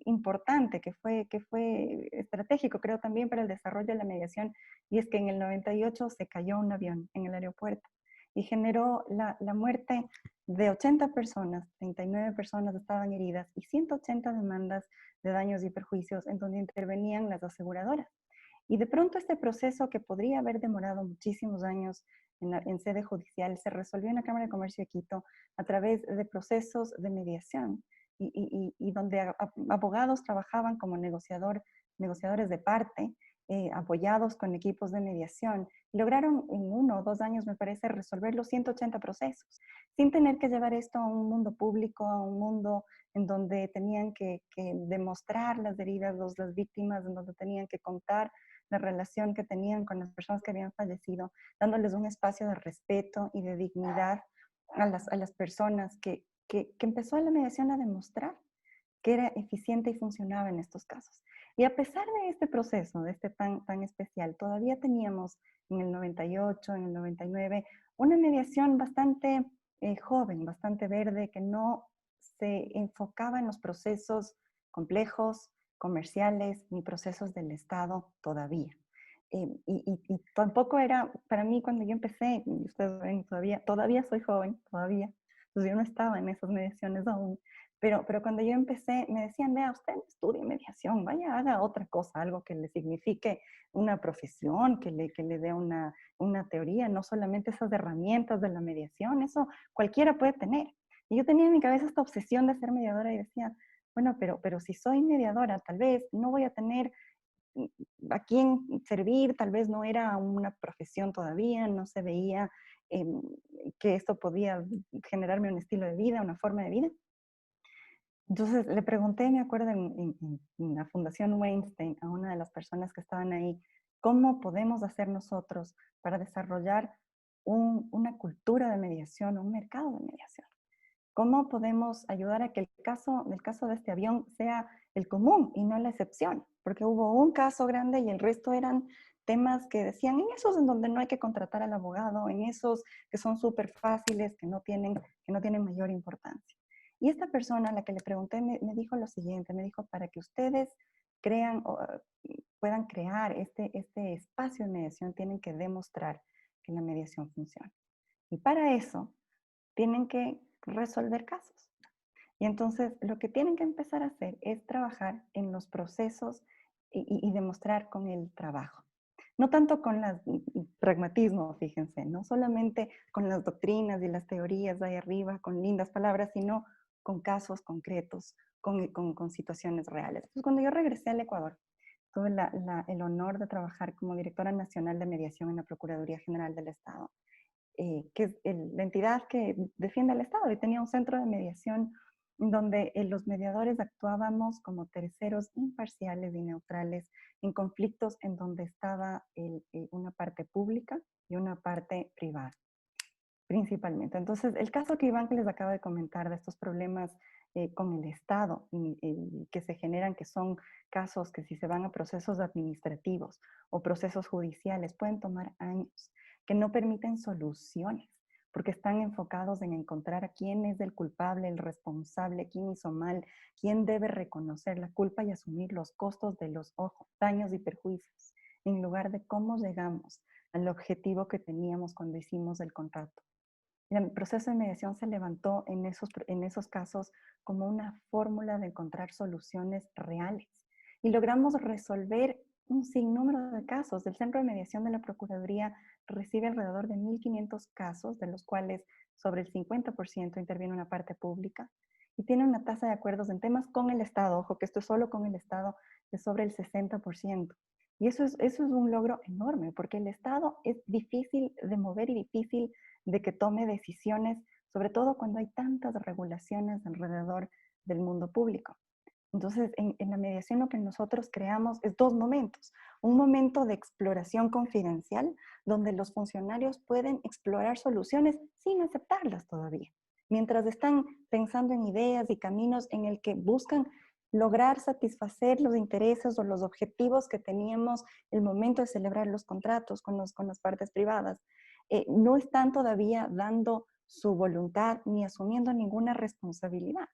importante, que fue estratégico, creo también para el desarrollo de la mediación, y es que en el 98 se cayó un avión en el aeropuerto y generó la muerte de 80 personas, 39 personas estaban heridas y 180 demandas de daños y perjuicios en donde intervenían las aseguradoras. Y de pronto este proceso que podría haber demorado muchísimos años en sede judicial se resolvió en la Cámara de Comercio de Quito a través de procesos de mediación y donde abogados trabajaban como negociadores de parte, apoyados con equipos de mediación. Lograron en 1 o 2 años, me parece, resolver los 180 procesos, sin tener que llevar esto a un mundo público, a un mundo en donde tenían que demostrar las heridas, las víctimas, en donde tenían que contar la relación que tenían con las personas que habían fallecido, dándoles un espacio de respeto y de dignidad a las personas que empezó la mediación a demostrar que era eficiente y funcionaba en estos casos. Y a pesar de este proceso, de este tan especial, todavía teníamos en el 98, en el 99, una mediación bastante joven, bastante verde, que no se enfocaba en los procesos complejos, comerciales, ni procesos del Estado todavía. Y tampoco era, para mí cuando yo empecé, y ustedes ven, todavía soy joven, todavía, entonces yo no estaba en esas mediaciones aún, pero cuando yo empecé, me decían, vea, usted no estudie mediación, vaya, haga otra cosa, algo que le signifique una profesión, que le dé una teoría, no solamente esas herramientas de la mediación, eso cualquiera puede tener. Y yo tenía en mi cabeza esta obsesión de ser mediadora y decía, bueno, pero si soy mediadora, tal vez no voy a tener a quién servir, tal vez no era una profesión todavía, no se veía que esto podía generarme un estilo de vida, una forma de vida. Entonces le pregunté, me acuerdo, en la Fundación Weinstein, a una de las personas que estaban ahí, ¿cómo podemos hacer nosotros para desarrollar una cultura de mediación, un mercado de mediación? ¿Cómo podemos ayudar a que el caso de este avión sea el común y no la excepción? Porque hubo un caso grande y el resto eran temas que decían, en esos en donde no hay que contratar al abogado, en esos que son súper fáciles, que no tienen mayor importancia. Y esta persona a la que le pregunté me dijo lo siguiente, me dijo, para que ustedes crean o puedan crear este espacio de mediación, tienen que demostrar que la mediación funciona. Y para eso tienen que resolver casos. Y entonces lo que tienen que empezar a hacer es trabajar en los procesos y demostrar con el trabajo. No tanto con el pragmatismo, fíjense, no solamente con las doctrinas y las teorías de ahí arriba, con lindas palabras, sino con casos concretos, con situaciones reales. Entonces, cuando yo regresé al Ecuador, tuve el honor de trabajar como directora nacional de mediación en la Procuraduría General del Estado, que es la entidad que defiende al Estado, y tenía un centro de mediación donde los mediadores actuábamos como terceros imparciales y neutrales en conflictos en donde estaba una parte pública y una parte privada, principalmente. Entonces, el caso que Iván les acaba de comentar de estos problemas con el Estado que se generan, que son casos que si se van a procesos administrativos o procesos judiciales pueden tomar años, que no permiten soluciones, porque están enfocados en encontrar a quién es el culpable, el responsable, quién hizo mal, quién debe reconocer la culpa y asumir los costos de los daños y perjuicios, en lugar de cómo llegamos al objetivo que teníamos cuando hicimos el contrato. El proceso de mediación se levantó en esos casos como una fórmula de encontrar soluciones reales. Y logramos resolver un sinnúmero de casos. El Centro de Mediación de la Procuraduría recibe alrededor de 1.500 casos, de los cuales sobre el 50% interviene una parte pública, y tiene una tasa de acuerdos en temas con el Estado, ojo que esto es solo con el Estado, de sobre el 60%. Y eso es un logro enorme, porque el Estado es difícil de mover y difícil de que tome decisiones, sobre todo cuando hay tantas regulaciones alrededor del mundo público. Entonces, en la mediación lo que nosotros creamos es dos momentos. Un momento de exploración confidencial, donde los funcionarios pueden explorar soluciones sin aceptarlas todavía, mientras están pensando en ideas y caminos en el que buscan lograr satisfacer los intereses o los objetivos que teníamos el momento de celebrar los contratos con las partes privadas. No están todavía dando su voluntad ni asumiendo ninguna responsabilidad.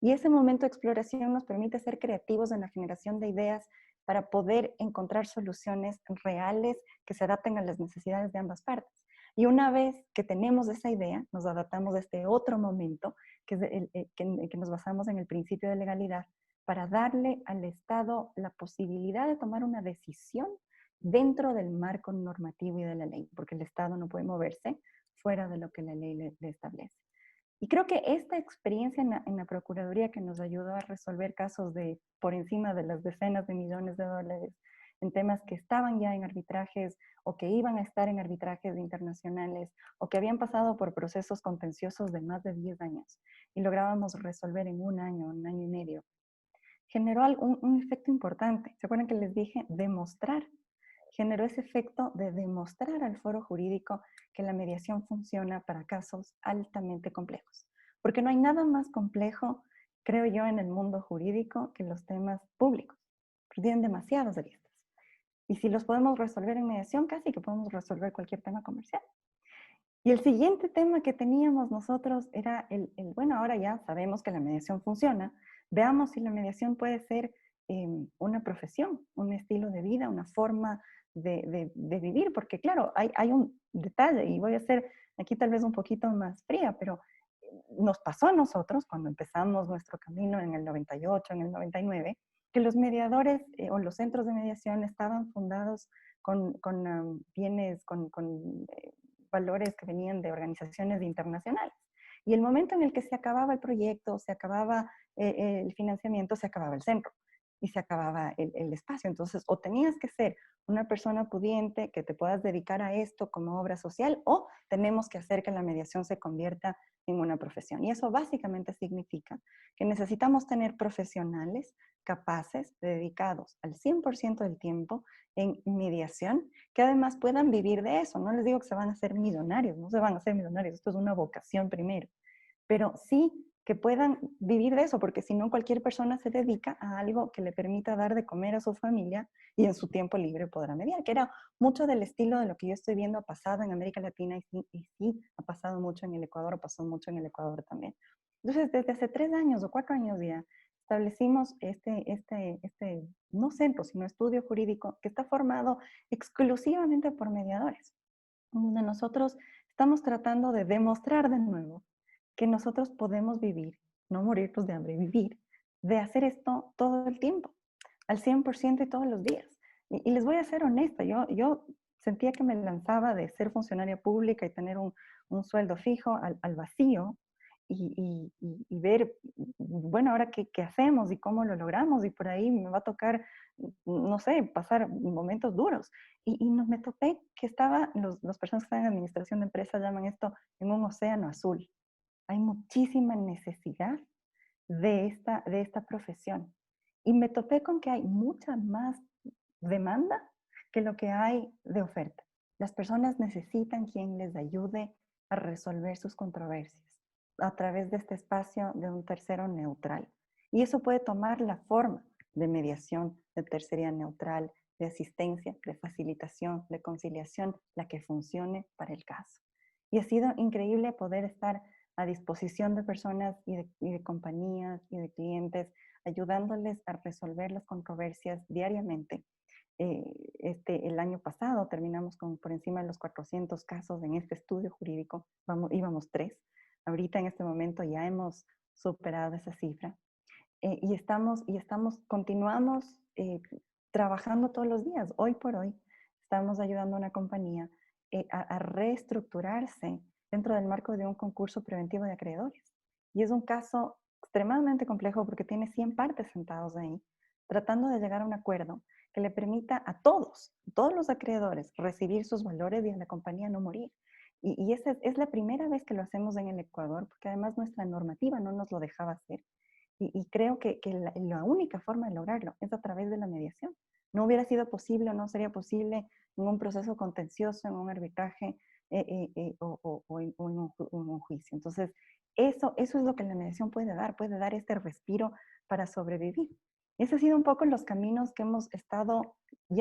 Y ese momento de exploración nos permite ser creativos en la generación de ideas para poder encontrar soluciones reales que se adapten a las necesidades de ambas partes. Y una vez que tenemos esa idea, nos adaptamos a este otro momento, que es que nos basamos en el principio de legalidad, para darle al Estado la posibilidad de tomar una decisión dentro del marco normativo y de la ley, porque el Estado no puede moverse fuera de lo que la ley le establece. Y creo que esta experiencia en la Procuraduría, que nos ayudó a resolver casos de por encima de las decenas de millones de dólares en temas que estaban ya en arbitrajes o que iban a estar en arbitrajes internacionales o que habían pasado por procesos contenciosos de más de 10 años y lográbamos resolver en un año y medio, generó un efecto importante. ¿Se acuerdan que les dije? Demostrar. Generó ese efecto de demostrar al foro jurídico que la mediación funciona para casos altamente complejos. Porque no hay nada más complejo, creo yo, en el mundo jurídico que los temas públicos. Porque tienen demasiadas aristas. Y si los podemos resolver en mediación, casi que podemos resolver cualquier tema comercial. Y el siguiente tema que teníamos nosotros era bueno, ahora ya sabemos que la mediación funciona, veamos si la mediación puede ser una profesión, un estilo de vida, una forma de vivir, porque claro, hay un detalle, y voy a ser aquí tal vez un poquito más fría, pero nos pasó a nosotros cuando empezamos nuestro camino en el 98, en el 99, que los mediadores o los centros de mediación estaban fundados con bienes, con valores que venían de organizaciones internacionales. Y el momento en el que se acababa el proyecto, se acababa el financiamiento, se acababa el centro y se acababa el espacio. Entonces, o tenías que ser una persona pudiente que te puedas dedicar a esto como obra social, o tenemos que hacer que la mediación se convierta en una profesión. Y eso básicamente significa que necesitamos tener profesionales capaces, dedicados al 100% del tiempo en mediación, que además puedan vivir de eso. No les digo que se van a hacer millonarios, no se van a hacer millonarios, esto es una vocación primero, pero sí que puedan vivir de eso, porque si no cualquier persona se dedica a algo que le permita dar de comer a su familia y en su tiempo libre podrá mediar, que era mucho del estilo de lo que yo estoy viendo ha pasado en América Latina y sí ha pasado mucho en el Ecuador, pasó mucho en el Ecuador también. Entonces, desde hace 3 años o 4 años ya, establecimos no centro, sino estudio jurídico que está formado exclusivamente por mediadores, donde nosotros estamos tratando de demostrar de nuevo que nosotros podemos vivir, no morirnos de hambre, vivir, de hacer esto todo el tiempo, al 100% y todos los días. Y les voy a ser honesta, yo sentía que me lanzaba de ser funcionaria pública y tener un sueldo fijo al vacío y ver, bueno, ahora qué hacemos y cómo lo logramos y por ahí me va a tocar, no sé, pasar momentos duros. Me topé que las personas que están en administración de empresas llaman esto en un océano azul. Hay muchísima necesidad de esta profesión. Y me topé con que hay mucha más demanda que lo que hay de oferta. Las personas necesitan quien les ayude a resolver sus controversias a través de este espacio de un tercero neutral. Y eso puede tomar la forma de mediación, de tercería neutral, de asistencia, de facilitación, de conciliación, la que funcione para el caso. Y ha sido increíble poder estar a disposición de personas y de compañías y de clientes, ayudándoles a resolver las controversias diariamente. El año pasado terminamos con por encima de los 400 casos en este estudio jurídico, íbamos 3. Ahorita en este momento ya hemos superado esa cifra continuamos trabajando todos los días. Hoy por hoy estamos ayudando a una compañía a reestructurarse dentro del marco de un concurso preventivo de acreedores. Y es un caso extremadamente complejo porque tiene 100 partes sentados ahí, tratando de llegar a un acuerdo que le permita a todos los acreedores recibir sus valores y a la compañía no morir. Y esa es la primera vez que lo hacemos en el Ecuador, porque además nuestra normativa no nos lo dejaba hacer. Y creo que la única forma de lograrlo es a través de la mediación. No hubiera sido posible o no sería posible en un proceso contencioso, en un arbitraje o en un juicio. Entonces, eso es lo que la mediación puede dar este respiro para sobrevivir. Ese ha sido un poco los caminos que hemos estado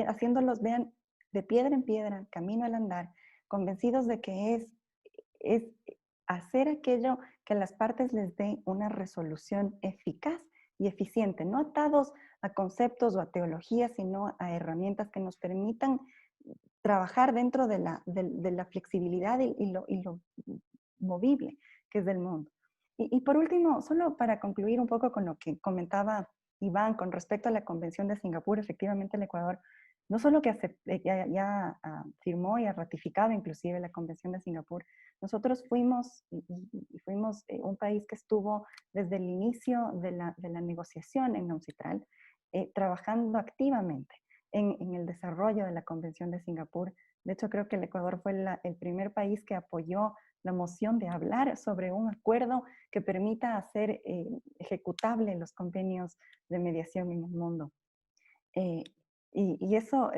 haciéndolos, vean, de piedra en piedra, camino al andar, convencidos de que es hacer aquello que a las partes les dé una resolución eficaz y eficiente, no atados a conceptos o a teologías, sino a herramientas que nos permitan trabajar dentro de la flexibilidad y lo movible que es del mundo. Y por último, solo para concluir un poco con lo que comentaba Iván con respecto a la Convención de Singapur, efectivamente el Ecuador no solo que ya firmó y ha ratificado inclusive la Convención de Singapur, nosotros fuimos un país que estuvo desde el inicio de la negociación en UNCITRAL, trabajando activamente en el desarrollo de la Convención de Singapur. De hecho, creo que el Ecuador fue el primer país que apoyó la moción de hablar sobre un acuerdo que permita hacer ejecutable los convenios de mediación en el mundo. Y eso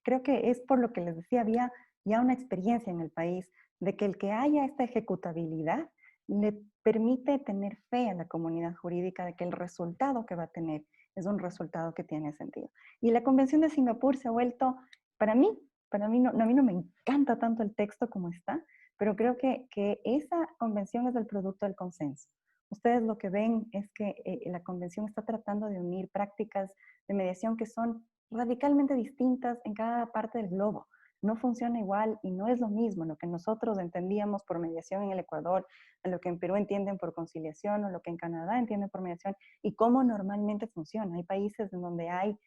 creo que es por lo que les decía, había ya una experiencia en el país de que el que haya esta ejecutabilidad le permite tener fe a la comunidad jurídica de que el resultado que va a tener es un resultado que tiene sentido. Y la Convención de Singapur se ha vuelto, para mí a mí no me encanta tanto el texto como está, pero creo que esa convención es el producto del consenso. Ustedes lo que ven es que la convención está tratando de unir prácticas de mediación que son radicalmente distintas en cada parte del globo. No funciona igual y no es lo mismo lo que nosotros entendíamos por mediación en el Ecuador, a lo que en Perú entienden por conciliación o lo que en Canadá entienden por mediación y cómo normalmente funciona. Hay países en donde hay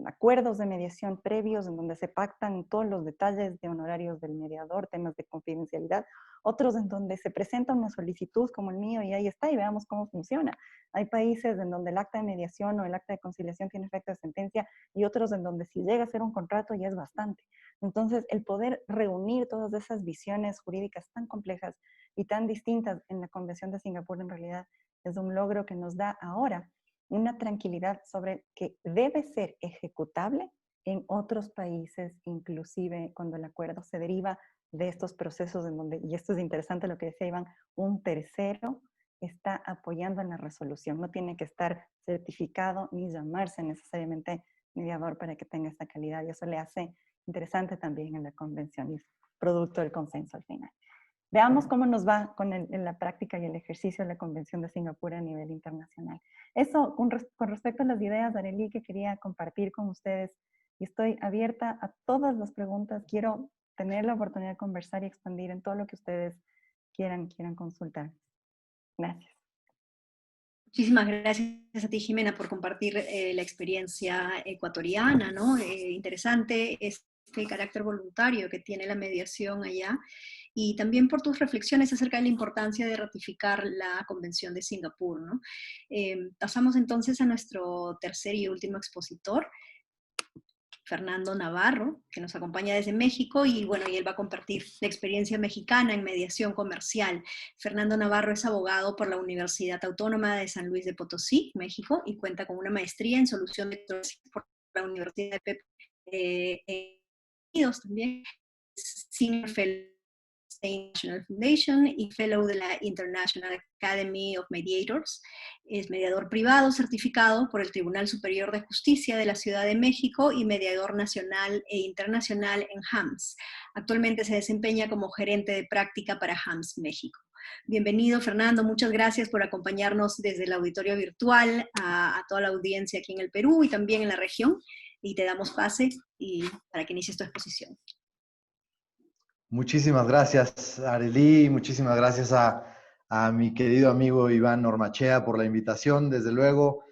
acuerdos de mediación previos en donde se pactan todos los detalles de honorarios del mediador, temas de confidencialidad, otros en donde se presenta una solicitud como el mío y ahí está y veamos cómo funciona. Hay países en donde el acta de mediación o el acta de conciliación tiene efecto de sentencia y otros en donde si llega a ser un contrato ya es bastante. Entonces, el poder reunir todas esas visiones jurídicas tan complejas y tan distintas en la Convención de Singapur en realidad es un logro que nos da ahora una tranquilidad sobre que debe ser ejecutable en otros países, inclusive cuando el acuerdo se deriva de estos procesos en donde, y esto es interesante lo que decía Iván, un tercero está apoyando en la resolución. No tiene que estar certificado ni llamarse necesariamente mediador para que tenga esta calidad. Y eso le hace interesante también en la convención y es producto del consenso al final. Veamos cómo nos va en la práctica y el ejercicio de la Convención de Singapur a nivel internacional. Eso con respecto a las ideas, Arely, que quería compartir con ustedes. Y estoy abierta a todas las preguntas. Quiero tener la oportunidad de conversar y expandir en todo lo que ustedes quieran consultar. Gracias. Muchísimas gracias a ti, Jimena, por compartir la experiencia ecuatoriana, ¿no? Interesante este carácter voluntario que tiene la mediación allá, y también por tus reflexiones acerca de la importancia de ratificar la Convención de Singapur, ¿no? Pasamos entonces a nuestro tercer y último expositor, Fernando Navarro, que nos acompaña desde México, y bueno, y él va a compartir la experiencia mexicana en mediación comercial. Fernando Navarro es abogado por la Universidad Autónoma de San Luis de Potosí, México, y cuenta con una maestría en solución de controversias por la Universidad de Pepe, en Estados Unidos también. Senior Fellow National Foundation y Fellow de la International Academy of Mediators. Es mediador privado certificado por el Tribunal Superior de Justicia de la Ciudad de México y mediador nacional e internacional en HAMS. Actualmente se desempeña como gerente de práctica para HAMS México. Bienvenido, Fernando. Muchas gracias por acompañarnos desde el auditorio virtual a toda la audiencia aquí en el Perú y también en la región. Y te damos pase para que inicies tu exposición. Muchísimas gracias, Arely. Muchísimas gracias a mi querido amigo Iván Ormachea por la invitación. Desde luego,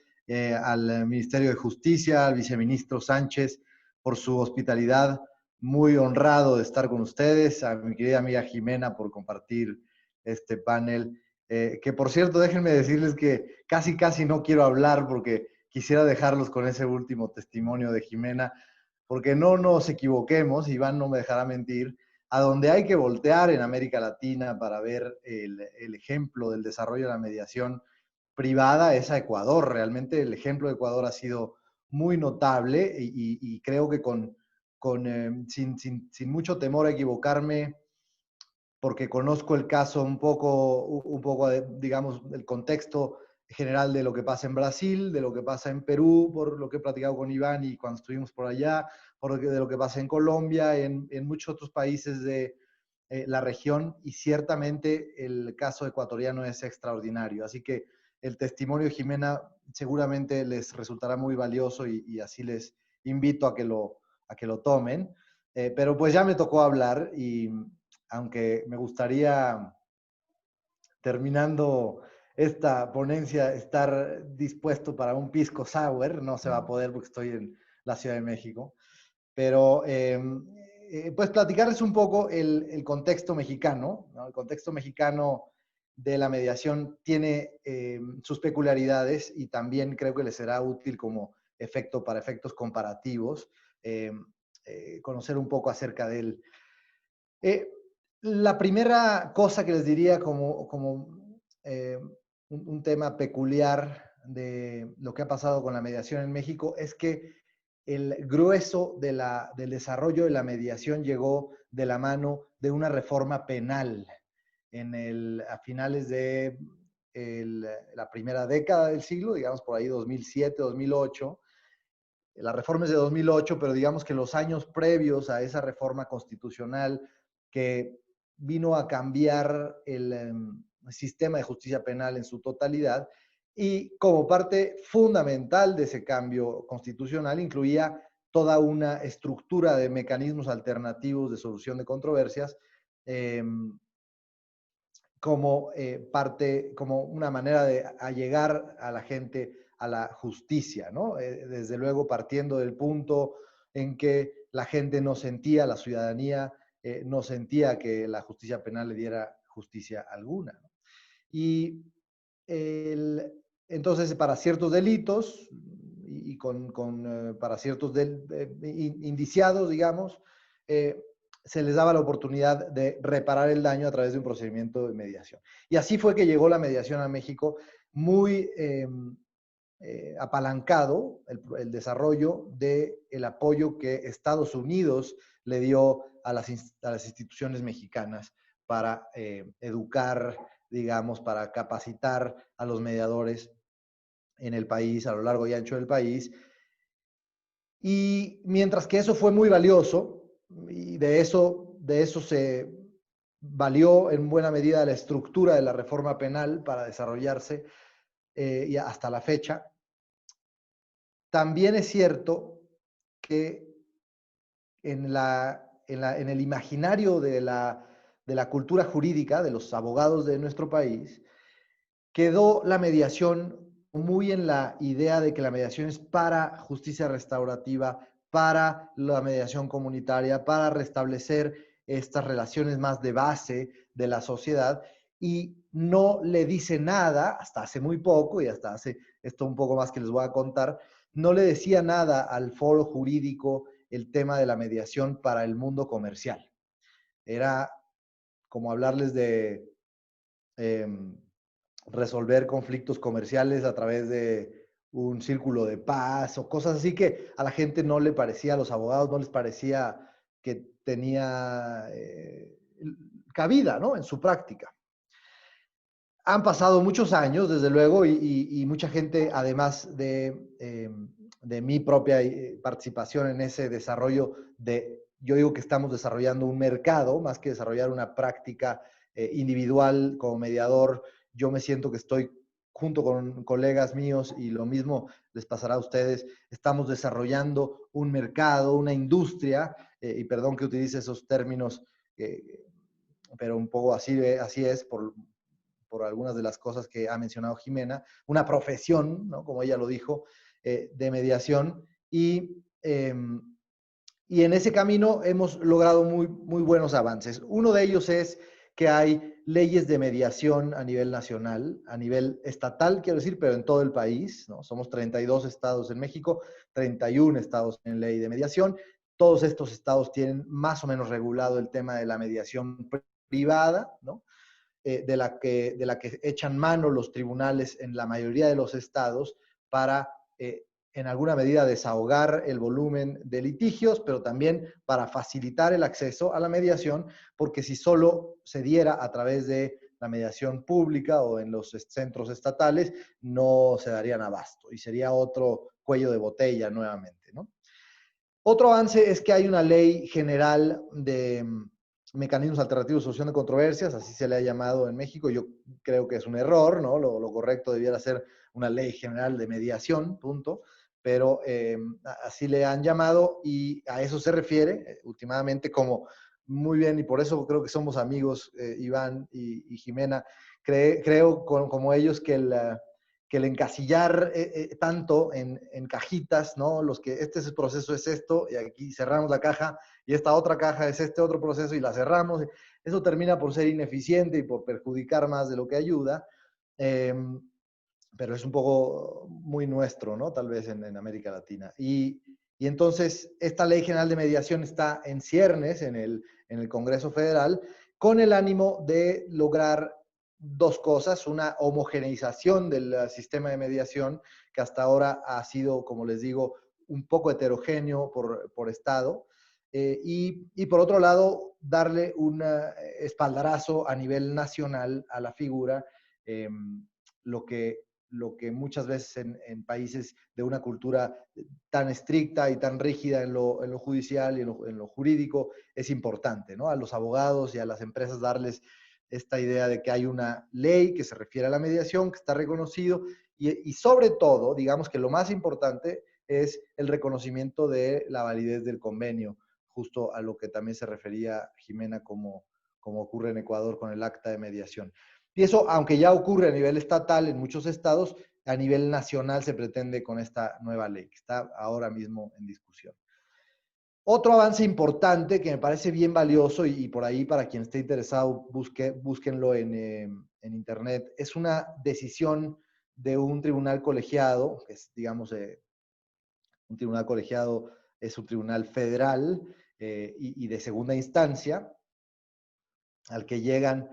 al Ministerio de Justicia, al viceministro Sánchez, por su hospitalidad. Muy honrado de estar con ustedes. A mi querida amiga Jimena por compartir este panel. Que por cierto, déjenme decirles que casi no quiero hablar porque quisiera dejarlos con ese último testimonio de Jimena, porque no nos equivoquemos, Iván no me dejará mentir. A donde hay que voltear en América Latina para ver el ejemplo del desarrollo de la mediación privada es a Ecuador. Realmente el ejemplo de Ecuador ha sido muy notable y creo que sin mucho temor a equivocarme, porque conozco el caso un poco digamos, el contexto general de lo que pasa en Brasil, de lo que pasa en Perú, por lo que he platicado con Iván y cuando estuvimos por allá, de lo que pasa en Colombia, en muchos otros países de la región, y ciertamente el caso ecuatoriano es extraordinario. Así que el testimonio de Jimena seguramente les resultará muy valioso y así les invito a que lo tomen. Pero pues ya me tocó hablar y aunque me gustaría, terminando esta ponencia, estar dispuesto para un pisco sour, no se va a poder porque estoy en la Ciudad de México, pero pues platicarles un poco el contexto mexicano, ¿no? El contexto mexicano de la mediación tiene sus peculiaridades y también creo que les será útil como para efectos comparativos, conocer un poco acerca de él. La primera cosa que les diría como un tema peculiar de lo que ha pasado con la mediación en México es que el grueso del desarrollo de la mediación llegó de la mano de una reforma penal a finales de la primera década del siglo, digamos por ahí 2007, 2008. La reforma es de 2008, pero digamos que los años previos a esa reforma constitucional que vino a cambiar el sistema de justicia penal en su totalidad, y como parte fundamental de ese cambio constitucional incluía toda una estructura de mecanismos alternativos de solución de controversias como una manera de allegar a la gente a la justicia, ¿no? Desde luego partiendo del punto en que la gente no sentía, la ciudadanía no sentía que la justicia penal le diera justicia alguna, ¿no? Y entonces para ciertos delitos y para ciertos indiciados, digamos, se les daba la oportunidad de reparar el daño a través de un procedimiento de mediación. Y así fue que llegó la mediación a México muy apalancado el desarrollo del apoyo que Estados Unidos le dio a las instituciones mexicanas para educar, digamos, para capacitar a los mediadores en el país, a lo largo y ancho del país. Y mientras que eso fue muy valioso, y de eso se valió en buena medida la estructura de la reforma penal para desarrollarse y hasta la fecha, también es cierto que en el imaginario de la cultura jurídica de los abogados de nuestro país, quedó la mediación muy en la idea de que la mediación es para justicia restaurativa, para la mediación comunitaria, para restablecer estas relaciones más de base de la sociedad, y no le dice nada, hasta hace muy poco, y hasta hace esto un poco más que les voy a contar, no le decía nada al foro jurídico el tema de la mediación para el mundo comercial. Era como hablarles de resolver conflictos comerciales a través de un círculo de paz o cosas así que a la gente no le parecía, a los abogados no les parecía que tenía cabida, ¿no?, en su práctica. Han pasado muchos años, desde luego, y mucha gente, además de mi propia participación en ese desarrollo yo digo que estamos desarrollando un mercado, más que desarrollar una práctica individual como mediador. Yo me siento que estoy junto con colegas míos, y lo mismo les pasará a ustedes, estamos desarrollando un mercado, una industria, y perdón que utilice esos términos, pero un poco así es por algunas de las cosas que ha mencionado Jimena, una profesión, ¿no?, como ella lo dijo, de mediación, y en ese camino hemos logrado muy, muy buenos avances. Uno de ellos es que hay leyes de mediación a nivel nacional, a nivel estatal, quiero decir, pero en todo el país, ¿no? Somos 32 estados en México, 31 estados en ley de mediación. Todos estos estados tienen más o menos regulado el tema de la mediación privada, ¿no?, de la que echan mano los tribunales en la mayoría de los estados para, en alguna medida, desahogar el volumen de litigios, pero también para facilitar el acceso a la mediación, porque si solo se diera a través de la mediación pública o en los centros estatales, no se darían abasto y sería otro cuello de botella nuevamente, ¿no? Otro avance es que hay una ley general de mecanismos alternativos de solución de controversias, así se le ha llamado en México. Yo creo que es un error, ¿no? Lo correcto debiera ser una ley general de mediación, punto. Pero así le han llamado, y a eso se refiere, últimamente, como muy bien, y por eso creo que somos amigos, Iván y Jimena. Creo como ellos que el encasillar tanto en cajitas, ¿no? Este es el proceso, es esto, y aquí cerramos la caja, y esta otra caja es este otro proceso, y la cerramos. Eso termina por ser ineficiente y por perjudicar más de lo que ayuda, pero es un poco muy nuestro, ¿no?, tal vez en América Latina. Y entonces esta Ley General de Mediación está en ciernes en el Congreso Federal, con el ánimo de lograr dos cosas: una homogeneización del sistema de mediación, que hasta ahora ha sido, como les digo, un poco heterogéneo por estado, y por otro lado, darle un espaldarazo a nivel nacional a la figura, lo que muchas veces en países de una cultura tan estricta y tan rígida en lo judicial y en lo jurídico es importante, ¿no? A los abogados y a las empresas darles esta idea de que hay una ley que se refiere a la mediación, que está reconocido, y sobre todo, digamos que lo más importante es el reconocimiento de la validez del convenio, justo a lo que también se refería Jimena, como ocurre en Ecuador con el acta de mediación. Y eso, aunque ya ocurre a nivel estatal en muchos estados, a nivel nacional se pretende con esta nueva ley, que está ahora mismo en discusión. Otro avance importante que me parece bien valioso, y por ahí, para quien esté interesado, búsquenlo en internet, es una decisión de un tribunal colegiado, que es, digamos, un tribunal colegiado es un tribunal federal y de segunda instancia, al que llegan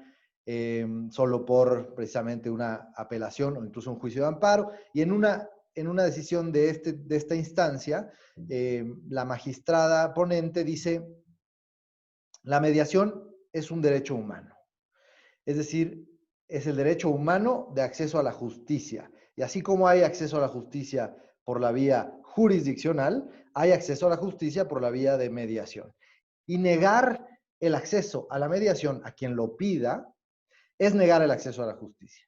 solo por precisamente una apelación o incluso un juicio de amparo, y en una en una decisión de esta instancia, la magistrada ponente dice, la mediación es un derecho humano. Es decir, es el derecho humano de acceso a la justicia. Y así como hay acceso a la justicia por la vía jurisdiccional, hay acceso a la justicia por la vía de mediación. Y negar el acceso a la mediación a quien lo pida es negar el acceso a la justicia.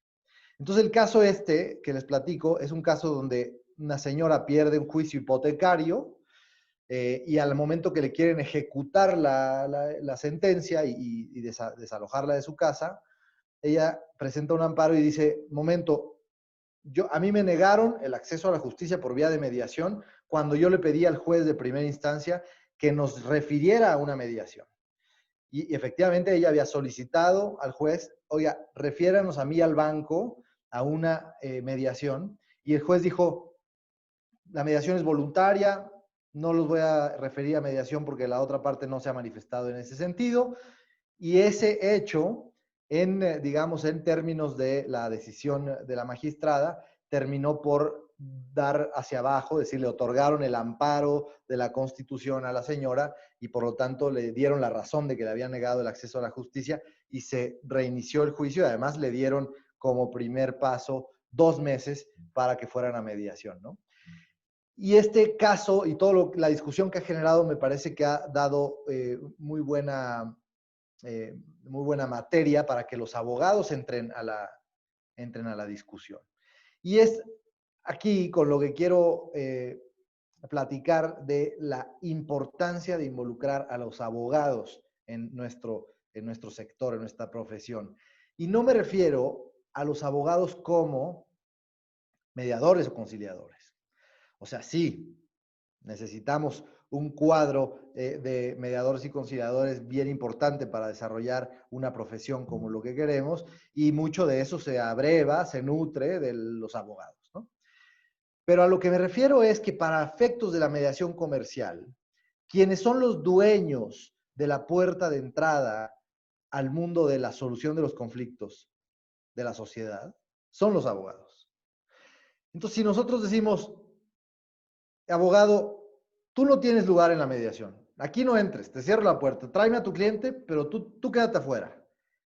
Entonces, el caso que les platico es un caso donde una señora pierde un juicio hipotecario y al momento que le quieren ejecutar la sentencia y desalojarla de su casa, ella presenta un amparo y dice, momento, a mí me negaron el acceso a la justicia por vía de mediación cuando yo le pedí al juez de primera instancia que nos refiriera a una mediación. Y efectivamente ella había solicitado al juez, oiga, refiéranos a mí al banco a una mediación, y el juez dijo, la mediación es voluntaria, no los voy a referir a mediación porque la otra parte no se ha manifestado en ese sentido, y ese hecho, digamos, en términos de la decisión de la magistrada, terminó por dar hacia abajo, es decir, le otorgaron el amparo de la Constitución a la señora y por lo tanto le dieron la razón de que le habían negado el acceso a la justicia y se reinició el juicio y además le dieron como primer paso 2 meses para que fueran a mediación, ¿no? Y este caso y toda la discusión que ha generado me parece que ha dado muy buena materia para que los abogados entren a la discusión. Y es aquí con lo que quiero platicar de la importancia de involucrar a los abogados en nuestro sector, en nuestra profesión. Y no me refiero a los abogados como mediadores o conciliadores. O sea, sí, necesitamos un cuadro de mediadores y conciliadores bien importante para desarrollar una profesión como lo que queremos, y mucho de eso se abreva, se nutre de los abogados, ¿no? Pero a lo que me refiero es que para efectos de la mediación comercial, quienes son los dueños de la puerta de entrada al mundo de la solución de los conflictos de la sociedad son los abogados. Entonces, si nosotros decimos, abogado, tú no tienes lugar en la mediación. Aquí no entres, te cierro la puerta. Tráeme a tu cliente, pero tú quédate afuera.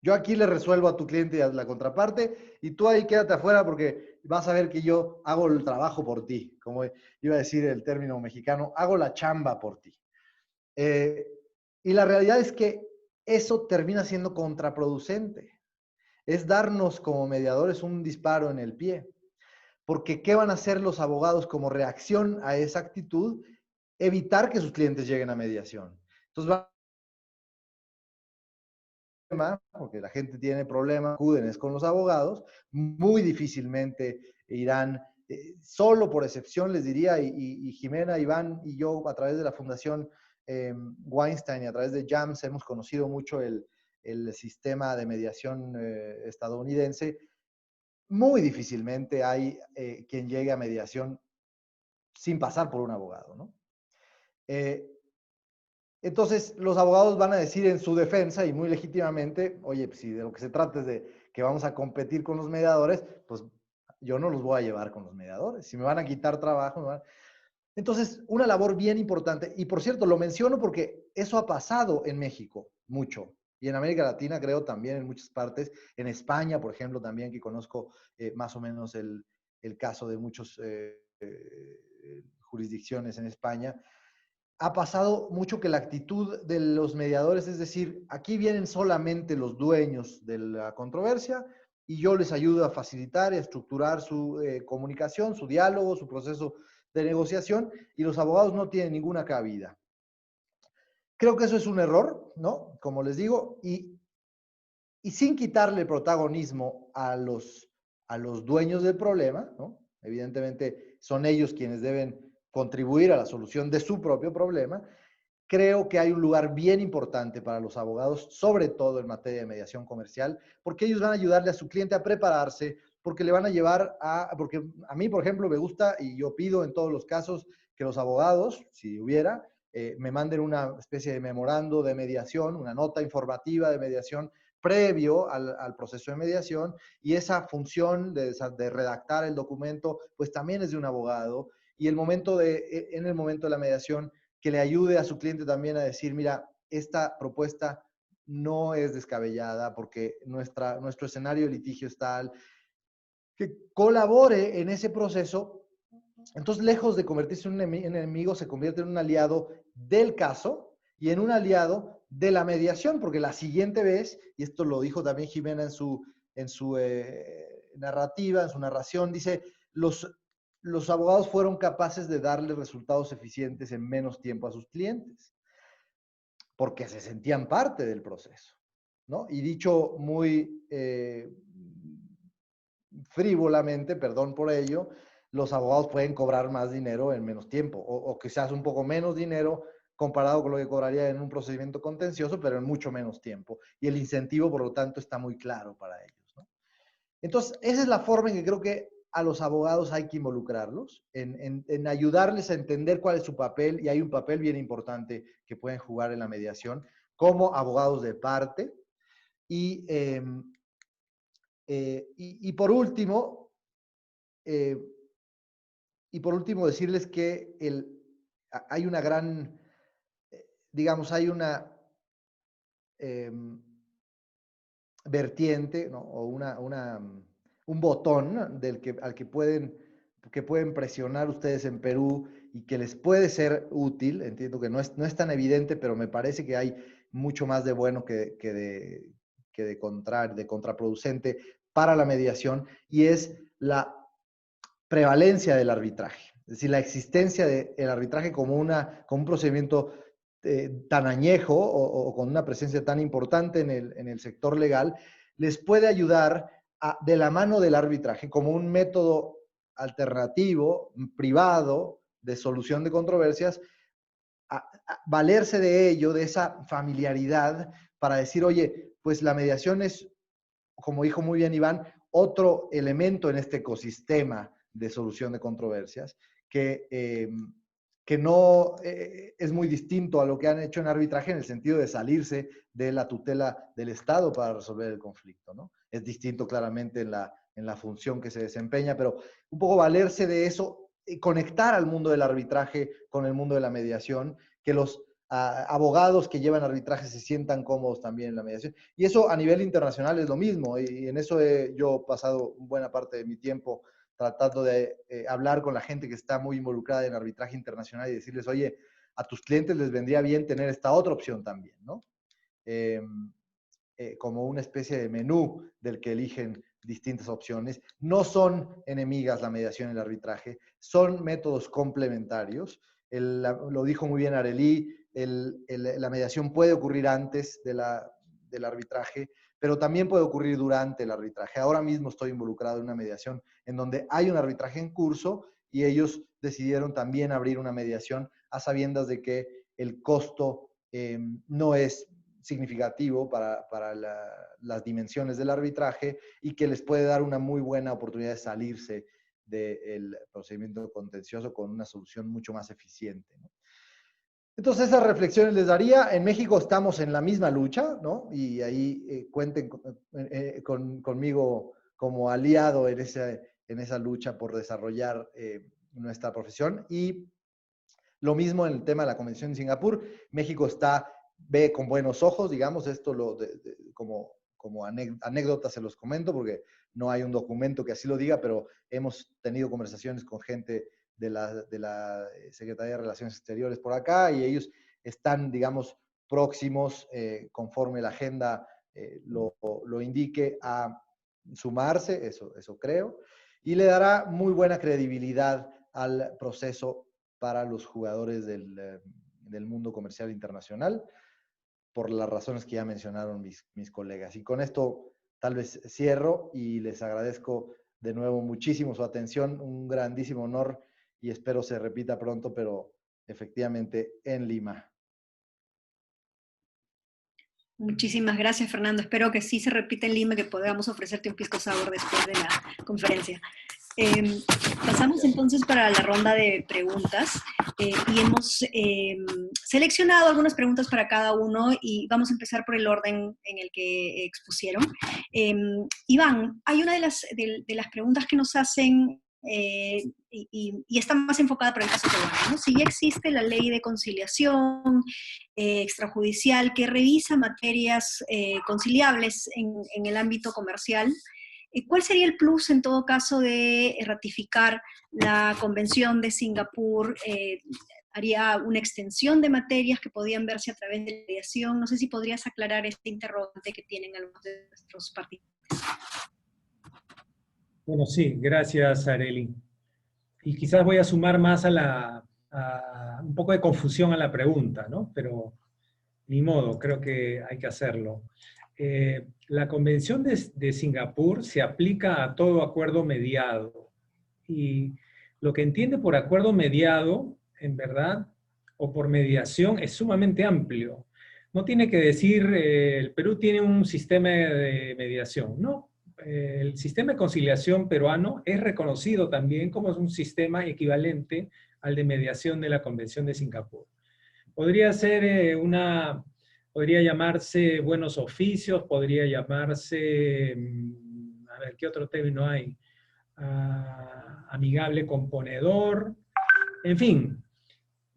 Yo aquí le resuelvo a tu cliente y a la contraparte, y tú ahí quédate afuera porque vas a ver que yo hago el trabajo por ti. Como iba a decir el término mexicano, hago la chamba por ti. Y la realidad es que eso termina siendo contraproducente. Es darnos como mediadores un disparo en el pie. Porque ¿qué van a hacer los abogados como reacción a esa actitud? Evitar que sus clientes lleguen a mediación. Entonces, porque la gente tiene problemas, acuden con los abogados, muy difícilmente irán, solo por excepción les diría, y Jimena, Iván y yo a través de la Fundación Weinstein y a través de JAMS hemos conocido mucho el sistema de mediación estadounidense. Muy difícilmente hay quien llegue a mediación sin pasar por un abogado, ¿no? Entonces, los abogados van a decir en su defensa, y muy legítimamente, oye, pues si de lo que se trata es de que vamos a competir con los mediadores, pues yo no los voy a llevar con los mediadores. Si me van a quitar trabajo, Entonces, una labor bien importante, y por cierto, lo menciono porque eso ha pasado en México mucho, y en América Latina creo también en muchas partes, en España, por ejemplo, también, que conozco más o menos el caso de muchas jurisdicciones en España. Ha pasado mucho que la actitud de los mediadores es decir, aquí vienen solamente los dueños de la controversia y yo les ayudo a facilitar y a estructurar su comunicación, su diálogo, su proceso de negociación, y los abogados no tienen ninguna cabida. Creo que eso es un error, ¿no? Como les digo, y sin quitarle protagonismo a los dueños del problema, ¿no? Evidentemente son ellos quienes deben contribuir a la solución de su propio problema. Creo que hay un lugar bien importante para los abogados, sobre todo en materia de mediación comercial, porque ellos van a ayudarle a su cliente a prepararse, porque le van a llevar porque a mí, por ejemplo, me gusta, y yo pido en todos los casos, que los abogados, si hubiera, me manden una especie de memorando de mediación, una nota informativa de mediación previo al proceso de mediación, y esa función de redactar el documento, pues también es de un abogado, y en el momento de la mediación, que le ayude a su cliente también a decir, mira, esta propuesta no es descabellada porque nuestro escenario de litigio es tal, que colabore en ese proceso. Entonces, lejos de convertirse en un enemigo, se convierte en un aliado del caso y en un aliado de la mediación, porque la siguiente vez, y esto lo dijo también Jimena en su narrativa, en su narración, dice, los abogados fueron capaces de darle resultados eficientes en menos tiempo a sus clientes, porque se sentían parte del proceso, ¿no? Y dicho muy frívolamente, perdón por ello, los abogados pueden cobrar más dinero en menos tiempo, o quizás un poco menos dinero comparado con lo que cobraría en un procedimiento contencioso, pero en mucho menos tiempo. Y el incentivo, por lo tanto, está muy claro para ellos, ¿no? Entonces, esa es la forma en que creo que a los abogados hay que involucrarlos, en ayudarles a entender cuál es su papel, y hay un papel bien importante que pueden jugar en la mediación, como abogados de parte. Y por último, decirles que hay una gran, digamos, hay una vertiente, ¿no? O un botón al que pueden presionar ustedes en Perú y que les puede ser útil. Entiendo que no es tan evidente, pero me parece que hay mucho más de bueno que de contraproducente para la mediación, y es la prevalencia del arbitraje. Es decir, la existencia del arbitraje como un procedimiento tan añejo o con una presencia tan importante en el sector legal, les puede ayudar de la mano del arbitraje como un método alternativo, privado, de solución de controversias, a valerse de ello, de esa familiaridad, para decir, oye, pues la mediación es, como dijo muy bien Iván, otro elemento en este ecosistema de solución de controversias que no es muy distinto a lo que han hecho en arbitraje, en el sentido de salirse de la tutela del Estado para resolver el conflicto, ¿no? Es distinto claramente en la función que se desempeña, pero un poco valerse de eso y conectar al mundo del arbitraje con el mundo de la mediación, que los abogados que llevan arbitraje se sientan cómodos también en la mediación. Y eso a nivel internacional es lo mismo, y en eso yo he pasado buena parte de mi tiempo tratando de hablar con la gente que está muy involucrada en arbitraje internacional y decirles, oye, a tus clientes les vendría bien tener esta otra opción también, ¿no? Como una especie de menú del que eligen distintas opciones. No son enemigas la mediación y el arbitraje, son métodos complementarios. Lo dijo muy bien Arely, la mediación puede ocurrir antes del arbitraje, pero también puede ocurrir durante el arbitraje. Ahora mismo estoy involucrado en una mediación en donde hay un arbitraje en curso, y ellos decidieron también abrir una mediación a sabiendas de que el costo no es significativo para las dimensiones del arbitraje, y que les puede dar una muy buena oportunidad de salirse del procedimiento contencioso con una solución mucho más eficiente, ¿no? Entonces, esas reflexiones les daría. En México estamos en la misma lucha, ¿no? Y ahí cuenten conmigo como aliado en esa lucha por desarrollar nuestra profesión. Y lo mismo en el tema de la Convención de Singapur. México ve con buenos ojos, digamos, esto como anécdota se los comento, porque no hay un documento que así lo diga, pero hemos tenido conversaciones con gente de la Secretaría de Relaciones Exteriores por acá, y ellos están, digamos, próximos, conforme la agenda lo indique, a sumarse, eso creo, y le dará muy buena credibilidad al proceso para los jugadores del mundo comercial internacional, por las razones que ya mencionaron mis colegas. Y con esto tal vez cierro, y les agradezco de nuevo muchísimo su atención, un grandísimo honor, y espero se repita pronto, pero efectivamente en Lima. Muchísimas gracias, Fernando. Espero que sí se repita en Lima, que podamos ofrecerte un pisco sour después de la conferencia. Pasamos entonces para la ronda de preguntas y hemos seleccionado algunas preguntas para cada uno y vamos a empezar por el orden en el que expusieron. Iván, hay una de las preguntas que nos hacen y está más enfocada para el caso peruano, ¿no? Si ya existe la ley de conciliación extrajudicial que revisa materias conciliables en el ámbito comercial, ¿cuál sería el plus en todo caso de ratificar la Convención de Singapur? ¿Haría una extensión de materias que podían verse a través de la mediación? No sé si podrías aclarar este interrogante que tienen algunos de nuestros participantes. Bueno, sí, gracias, Arely. Y quizás voy a sumar más a un poco de confusión a la pregunta, ¿no? Pero ni modo, creo que hay que hacerlo. La Convención de Singapur se aplica a todo acuerdo mediado. Y lo que entiende por acuerdo mediado, en verdad, o por mediación, es sumamente amplio. No tiene que decir, el Perú tiene un sistema de mediación. No, el sistema de conciliación peruano es reconocido también como un sistema equivalente al de mediación de la Convención de Singapur. Podría ser podría llamarse buenos oficios, podría llamarse, a ver, ¿qué otro término hay? Amigable componedor, en fin,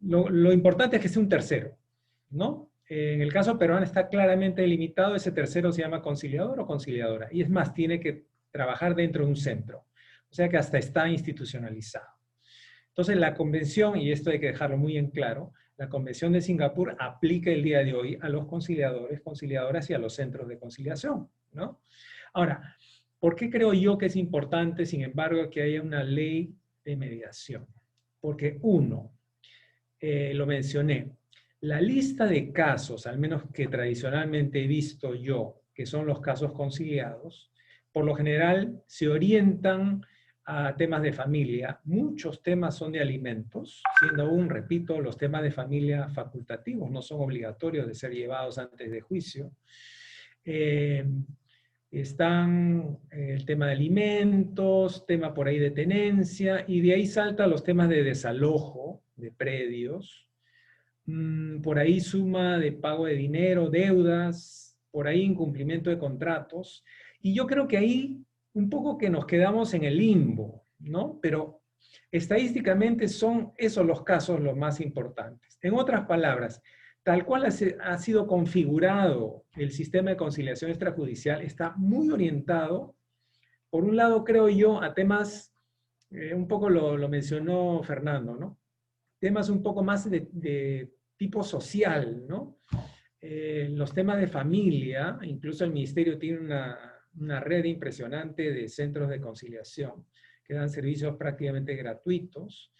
lo importante es que sea un tercero, ¿no? En el caso peruano está claramente delimitado, ese tercero se llama conciliador o conciliadora, y es más, tiene que trabajar dentro de un centro, o sea que hasta está institucionalizado. Entonces la convención, y esto hay que dejarlo muy en claro, la Convención de Singapur aplica el día de hoy a los conciliadores, conciliadoras y a los centros de conciliación, ¿no? Ahora, ¿por qué creo yo que es importante, sin embargo, que haya una ley de mediación? Porque uno, lo mencioné, la lista de casos, al menos que tradicionalmente he visto yo, que son los casos conciliados, por lo general se orientan a temas de familia. Muchos temas son de alimentos, siendo aún, repito, los temas de familia facultativos, no son obligatorios de ser llevados antes de juicio. Están el tema de alimentos, tema por ahí de tenencia, y de ahí salta los temas de desalojo de predios, por ahí suma de pago de dinero, deudas, por ahí incumplimiento de contratos, y yo creo que ahí un poco que nos quedamos en el limbo, ¿no? Pero estadísticamente son esos los casos los más importantes. En otras palabras, tal cual ha sido configurado el sistema de conciliación extrajudicial, está muy orientado, por un lado creo yo, a temas, un poco lo mencionó Fernando, ¿no? Temas un poco más de tipo social, ¿no? Los temas de familia, incluso el Ministerio tiene una red impresionante de centros de conciliación que dan servicios prácticamente gratuitos.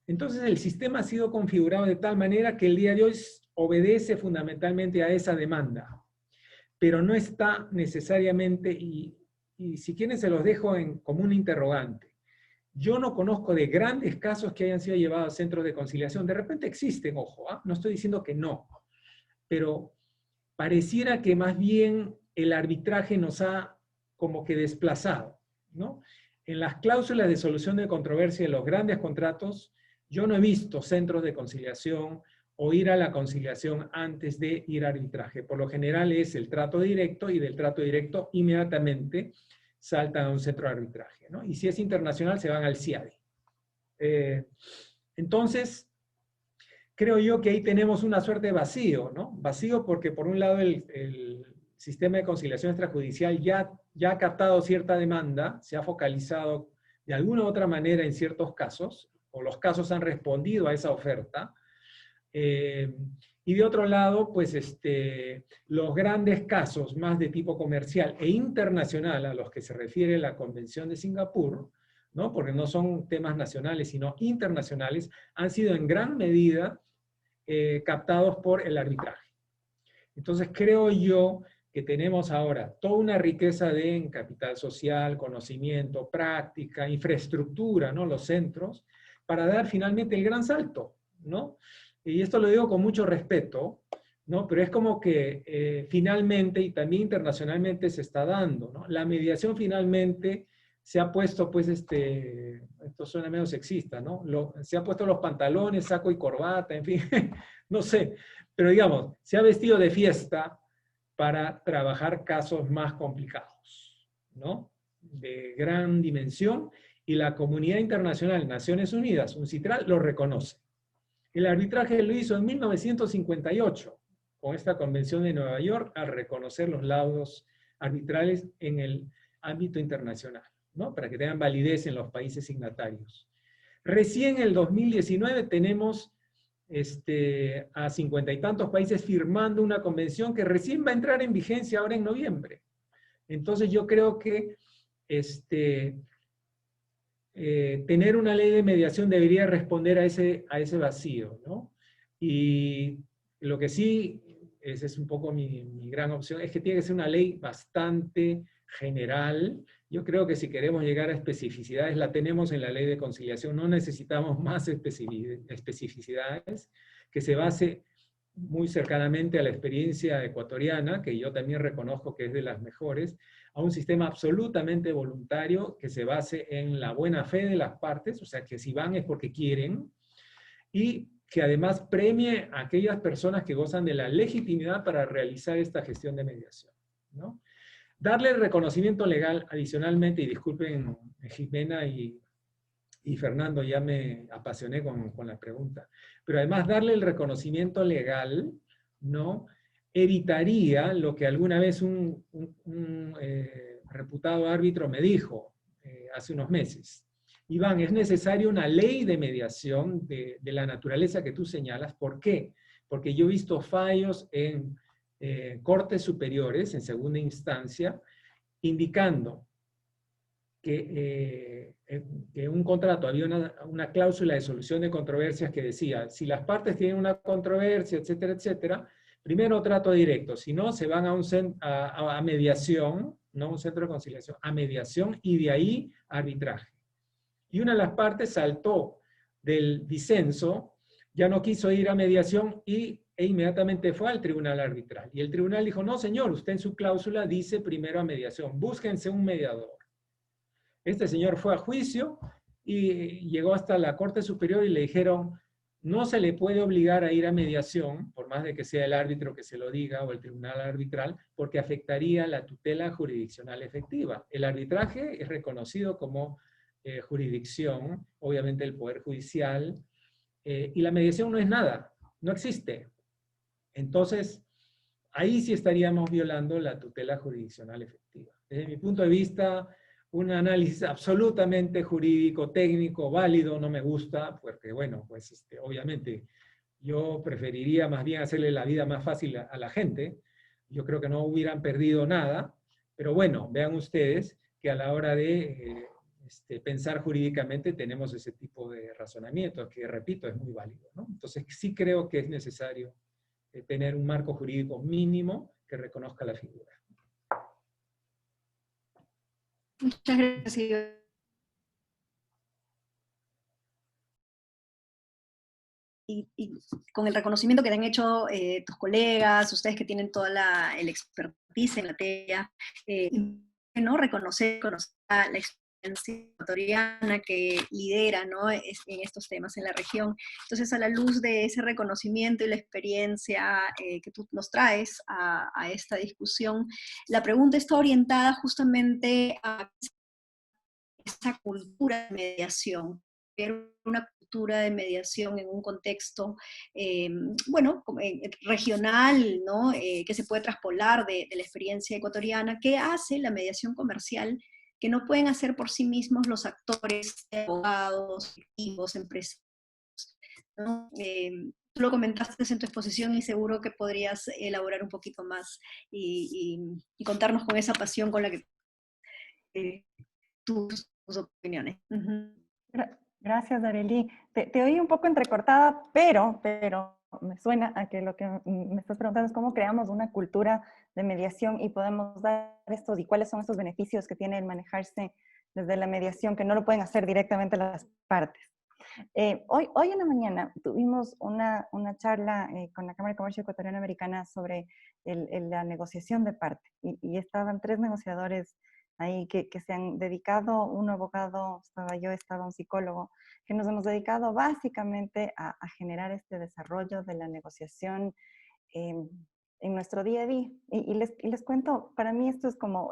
Entonces el sistema ha sido configurado de tal manera que el día de hoy obedece fundamentalmente a esa demanda, pero no está necesariamente, y si quieren se los dejo como un interrogante. Yo no conozco de grandes casos que hayan sido llevados a centros de conciliación. De repente existen, ojo, no estoy diciendo que no, pero pareciera que más bien el arbitraje nos ha como que desplazado, ¿no? En las cláusulas de solución de controversia de los grandes contratos, yo no he visto centros de conciliación o ir a la conciliación antes de ir a arbitraje. Por lo general es el trato directo y del trato directo inmediatamente saltan a un centro de arbitraje, ¿no? Y si es internacional se van al CIADI. Entonces, creo yo que ahí tenemos una suerte de vacío, ¿no? Vacío porque por un lado el sistema de conciliación extrajudicial ya ha captado cierta demanda, se ha focalizado de alguna u otra manera en ciertos casos, o los casos han respondido a esa oferta. Y de otro lado, pues los grandes casos más de tipo comercial e internacional a los que se refiere la Convención de Singapur, ¿no? Porque no son temas nacionales, sino internacionales, han sido en gran medida captados por el arbitraje. Entonces creo yo que tenemos ahora toda una riqueza en capital social, conocimiento, práctica, infraestructura, ¿no? Los centros, para dar finalmente el gran salto, ¿no? Y esto lo digo con mucho respeto, ¿no? Pero es como que finalmente, y también internacionalmente se está dando, ¿no? La mediación finalmente se ha puesto, pues, esto suena medio sexista, ¿no? Se ha puesto los pantalones, saco y corbata, en fin, no sé. Pero digamos, se ha vestido de fiesta para trabajar casos más complicados, ¿no? De gran dimensión, y la comunidad internacional, Naciones Unidas, UNCITRAL, lo reconoce. El arbitraje lo hizo en 1958, con esta Convención de Nueva York, al reconocer los laudos arbitrales en el ámbito internacional, ¿no? Para que tengan validez en los países signatarios. Recién en el 2019 tenemos a 50 y tantos países firmando una convención que recién va a entrar en vigencia ahora en noviembre. Entonces yo creo que tener una ley de mediación debería responder a ese vacío, ¿no? Y lo que sí, esa es un poco mi gran opción, es que tiene que ser una ley bastante general. Yo creo que si queremos llegar a especificidades, la tenemos en la ley de conciliación, no necesitamos más especificidades, que se base muy cercanamente a la experiencia ecuatoriana, que yo también reconozco que es de las mejores, a un sistema absolutamente voluntario que se base en la buena fe de las partes, o sea que si van es porque quieren, y que además premie a aquellas personas que gozan de la legitimidad para realizar esta gestión de mediación, ¿no? Darle el reconocimiento legal adicionalmente, y disculpen Jimena y Fernando, ya me apasioné con la pregunta, pero además darle el reconocimiento legal, ¿no? Evitaría lo que alguna vez un reputado árbitro me dijo hace unos meses. Iván, es necesaria una ley de mediación de la naturaleza que tú señalas. ¿Por qué? Porque yo he visto fallos en cortes superiores, en segunda instancia, indicando que un contrato había una cláusula de solución de controversias que decía, si las partes tienen una controversia, etcétera, etcétera, primero trato directo, si no, se van a mediación, no un centro de conciliación, a mediación, y de ahí arbitraje. Y una de las partes saltó del disenso, ya no quiso ir a mediación e inmediatamente fue al tribunal arbitral. Y el tribunal dijo, no señor, usted en su cláusula dice primero a mediación, búsquense un mediador. Este señor fue a juicio y llegó hasta la Corte Superior y le dijeron, no se le puede obligar a ir a mediación, por más de que sea el árbitro que se lo diga o el tribunal arbitral, porque afectaría la tutela jurisdiccional efectiva. El arbitraje es reconocido como jurisdicción, obviamente el Poder Judicial, y la mediación no es nada, no existe. Entonces, ahí sí estaríamos violando la tutela jurisdiccional efectiva. Desde mi punto de vista, un análisis absolutamente jurídico, técnico, válido, no me gusta, porque bueno, pues obviamente yo preferiría más bien hacerle la vida más fácil a la gente. Yo creo que no hubieran perdido nada, pero bueno, vean ustedes que a la hora de pensar jurídicamente tenemos ese tipo de razonamiento, que repito, es muy válido, ¿no? Entonces sí creo que es necesario tener un marco jurídico mínimo que reconozca la figura. Muchas gracias. Y con el reconocimiento que te han hecho tus colegas, ustedes que tienen toda el expertise en la materia, ¿no? reconocer la experiencia ecuatoriana que lidera, ¿no? en estos temas en la región. Entonces, a la luz de ese reconocimiento y la experiencia que tú nos traes a esta discusión, la pregunta está orientada justamente a esa cultura de mediación, una cultura de mediación en un contexto, bueno, regional, ¿no? Que se puede traspolar de la experiencia ecuatoriana, que hace la mediación comercial, que no pueden hacer por sí mismos los actores, abogados, directivos, empresarios, ¿no? Tú lo comentaste en tu exposición y seguro que podrías elaborar un poquito más y contarnos con esa pasión con la que tus opiniones. Gracias, Arely. Te oí un poco entrecortada, pero me suena a que lo que me estás preguntando es cómo creamos una cultura de mediación y podemos dar estos, y cuáles son estos beneficios que tiene el manejarse desde la mediación, que no lo pueden hacer directamente las partes. Hoy en la mañana tuvimos una charla con la Cámara de Comercio Ecuatoriana Americana sobre la negociación de parte, y estaban 3 negociadores ahí que se han dedicado, un abogado, estaba un psicólogo, que nos hemos dedicado básicamente a generar este desarrollo de la negociación en nuestro día a día. Y les cuento, para mí esto es como,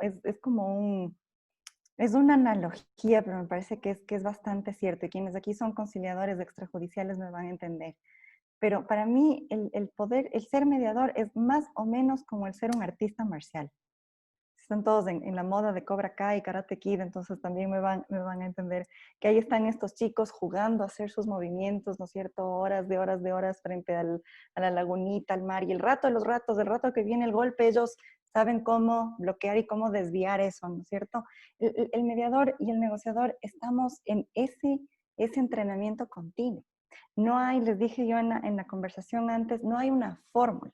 es una analogía, pero me parece que es bastante cierto, y quienes aquí son conciliadores extrajudiciales me van a entender. Pero para mí el ser mediador es más o menos como el ser un artista marcial. Están todos en la moda de Cobra Kai y Karate Kid, entonces también me van a entender que ahí están estos chicos jugando a hacer sus movimientos, ¿no es cierto? Horas de horas frente a la lagunita, al mar, y el rato de los ratos, el rato que viene el golpe, ellos saben cómo bloquear y cómo desviar eso, ¿no es cierto? El mediador y el negociador estamos en ese entrenamiento continuo. No hay, les dije yo en la conversación antes, no hay una fórmula.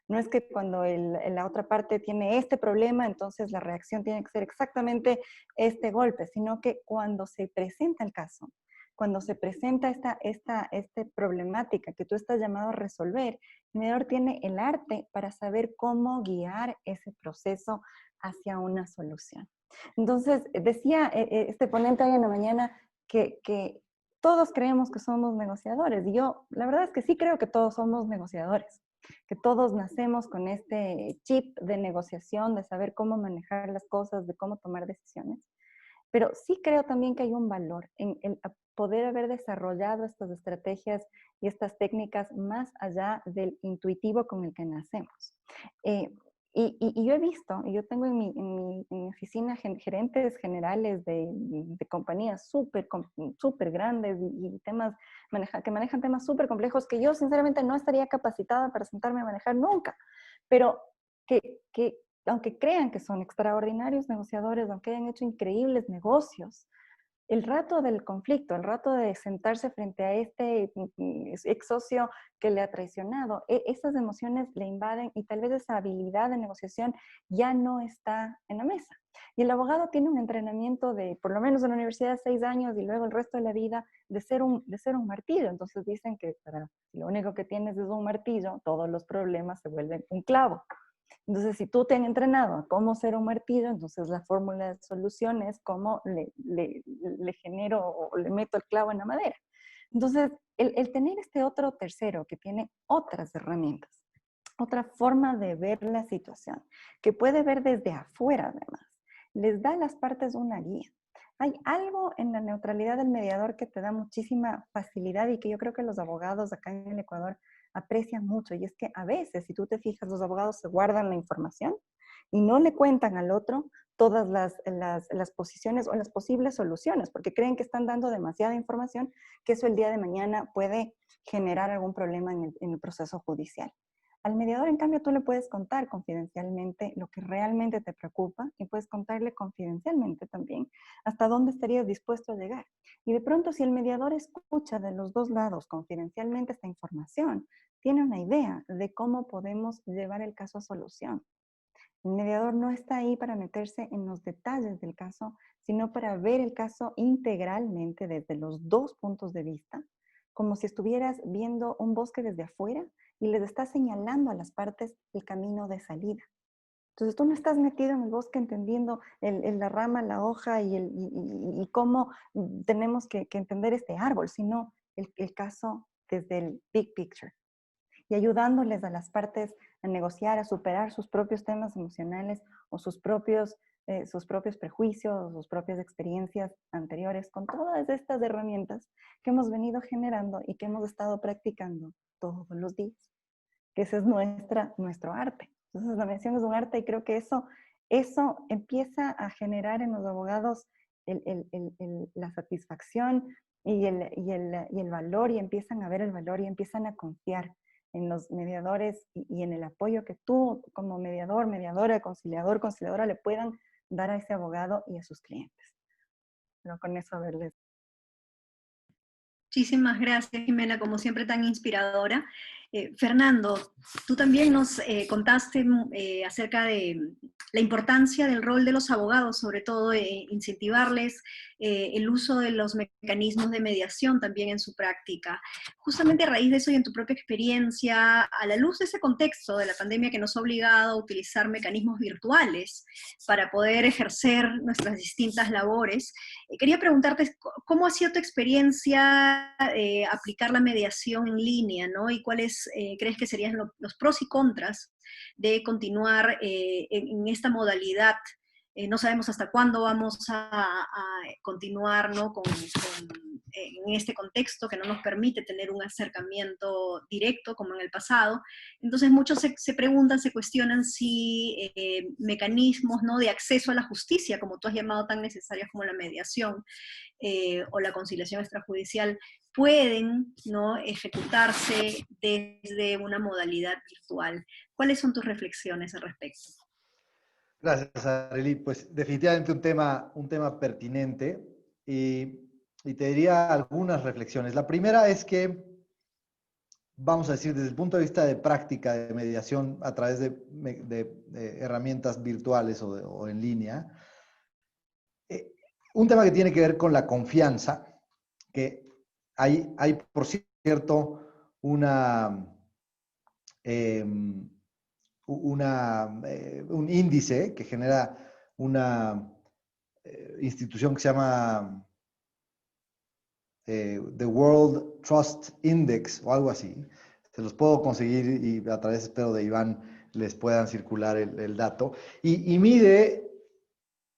No es que cuando la otra parte tiene este problema, entonces la reacción tiene que ser exactamente este golpe, sino que cuando se presenta el caso, cuando se presenta esta problemática que tú estás llamado a resolver, el mediador tiene el arte para saber cómo guiar ese proceso hacia una solución. Entonces, decía este ponente hoy en la mañana que todos creemos que somos negociadores, y yo la verdad es que sí creo que todos somos negociadores, que todos nacemos con este chip de negociación, de saber cómo manejar las cosas, de cómo tomar decisiones. Pero sí creo también que hay un valor en el poder haber desarrollado estas estrategias y estas técnicas más allá del intuitivo con el que nacemos. Y yo he visto, y yo tengo en mi oficina gerentes generales de compañías súper grandes y temas que manejan temas súper complejos que yo sinceramente no estaría capacitada para sentarme a manejar nunca, pero que aunque crean que son extraordinarios negociadores, aunque hayan hecho increíbles negocios, el rato del conflicto, el rato de sentarse frente a este ex socio que le ha traicionado, esas emociones le invaden y tal vez esa habilidad de negociación ya no está en la mesa. Y el abogado tiene un entrenamiento de, por lo menos en la universidad, 6 años y luego el resto de la vida de ser un martillo. Entonces dicen que si lo único que tienes es un martillo, todos los problemas se vuelven un clavo. Entonces, si tú te has entrenado a cómo ser un martillo, entonces la fórmula de solución es cómo le genero o le meto el clavo en la madera. Entonces, el tener este otro tercero que tiene otras herramientas, otra forma de ver la situación, que puede ver desde afuera además, les da a las partes una guía. Hay algo en la neutralidad del mediador que te da muchísima facilidad y que yo creo que los abogados acá en el Ecuador aprecian mucho, y es que a veces, si tú te fijas, los abogados se guardan la información y no le cuentan al otro todas las posiciones o las posibles soluciones, porque creen que están dando demasiada información, que eso el día de mañana puede generar algún problema en el proceso judicial. Al mediador, en cambio, tú le puedes contar confidencialmente lo que realmente te preocupa y puedes contarle confidencialmente también hasta dónde estarías dispuesto a llegar. Y de pronto, si el mediador escucha de los dos lados confidencialmente esta información, tiene una idea de cómo podemos llevar el caso a solución. El mediador no está ahí para meterse en los detalles del caso, sino para ver el caso integralmente desde los dos puntos de vista, como si estuvieras viendo un bosque desde afuera y les estás señalando a las partes el camino de salida. Entonces tú no estás metido en el bosque entendiendo la rama, la hoja y cómo tenemos que entender este árbol, sino el caso desde el big picture. Y ayudándoles a las partes a negociar, a superar sus propios temas emocionales o sus propios prejuicios, sus propias experiencias anteriores, con todas estas herramientas que hemos venido generando y que hemos estado practicando todos los días. Que ese es nuestro arte. Entonces la mediación es un arte y creo que eso empieza a generar en los abogados la satisfacción y el valor, y empiezan a ver el valor y empiezan a confiar en los mediadores y en el apoyo que tú como mediador, mediadora, conciliador, conciliadora le puedan dar a ese abogado y a sus clientes. Pero con eso verles. Muchísimas gracias, Jimena, como siempre tan inspiradora. Fernando, tú también nos contaste acerca de la importancia del rol de los abogados, sobre todo incentivarles el uso de los mecanismos de mediación también en su práctica. Justamente a raíz de eso y en tu propia experiencia, a la luz de ese contexto de la pandemia que nos ha obligado a utilizar mecanismos virtuales para poder ejercer nuestras distintas labores, quería preguntarte cómo ha sido tu experiencia aplicar la mediación en línea, ¿no? Y cuáles crees que serían los pros y contras de continuar en esta modalidad. No sabemos hasta cuándo vamos a continuar, ¿no? En este contexto que no nos permite tener un acercamiento directo como en el pasado. Entonces muchos se preguntan, se cuestionan si mecanismos, ¿no?, de acceso a la justicia, como tú has llamado tan necesarios como la mediación o la conciliación extrajudicial, pueden, ¿no?, ejecutarse desde una modalidad virtual. ¿Cuáles son tus reflexiones al respecto? Gracias, Arely. Pues definitivamente un tema pertinente y te diría algunas reflexiones. La primera es que, vamos a decir, desde el punto de vista de práctica de mediación a través de herramientas virtuales o en línea, un tema que tiene que ver con la confianza, que hay por cierto, un índice que genera una institución que se llama The World Trust Index o algo así. Se los puedo conseguir y a través, espero, de Iván les puedan circular el dato. Y mide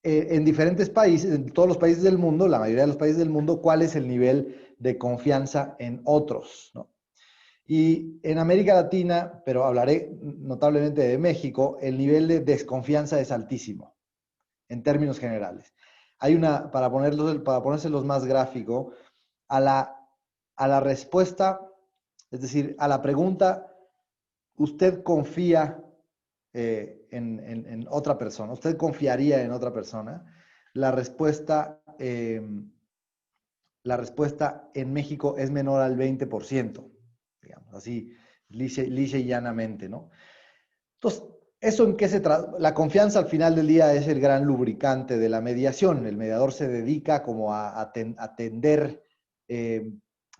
en diferentes países, en todos los países del mundo, la mayoría de los países del mundo, cuál es el nivel de confianza en otros, ¿no? Y en América Latina, pero hablaré notablemente de México, el nivel de desconfianza es altísimo, en términos generales. Hay para ponérselos más gráfico, a la respuesta, es decir, a la pregunta, ¿usted confía en otra persona? ¿Usted confiaría en otra persona? La respuesta en México es menor al 20%. Digamos, así, lisa y llanamente, ¿no? Entonces, ¿eso en qué se trata? La confianza al final del día es el gran lubricante de la mediación. El mediador se dedica como a tender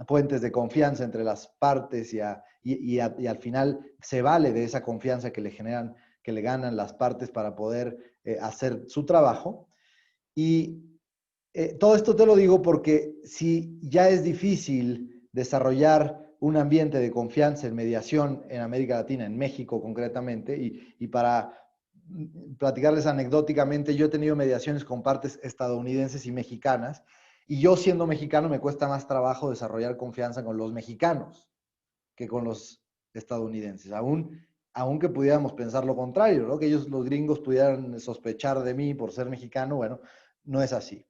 puentes de confianza entre las partes y al final se vale de esa confianza que le ganan las partes para poder hacer su trabajo. Y todo esto te lo digo porque si ya es difícil desarrollar un ambiente de confianza en mediación en América Latina, en México concretamente, y para platicarles anecdóticamente, yo he tenido mediaciones con partes estadounidenses y mexicanas, y yo siendo mexicano me cuesta más trabajo desarrollar confianza con los mexicanos que con los estadounidenses, aunque pudiéramos pensar lo contrario, ¿no? Que ellos, los gringos, pudieran sospechar de mí por ser mexicano. Bueno, no es así.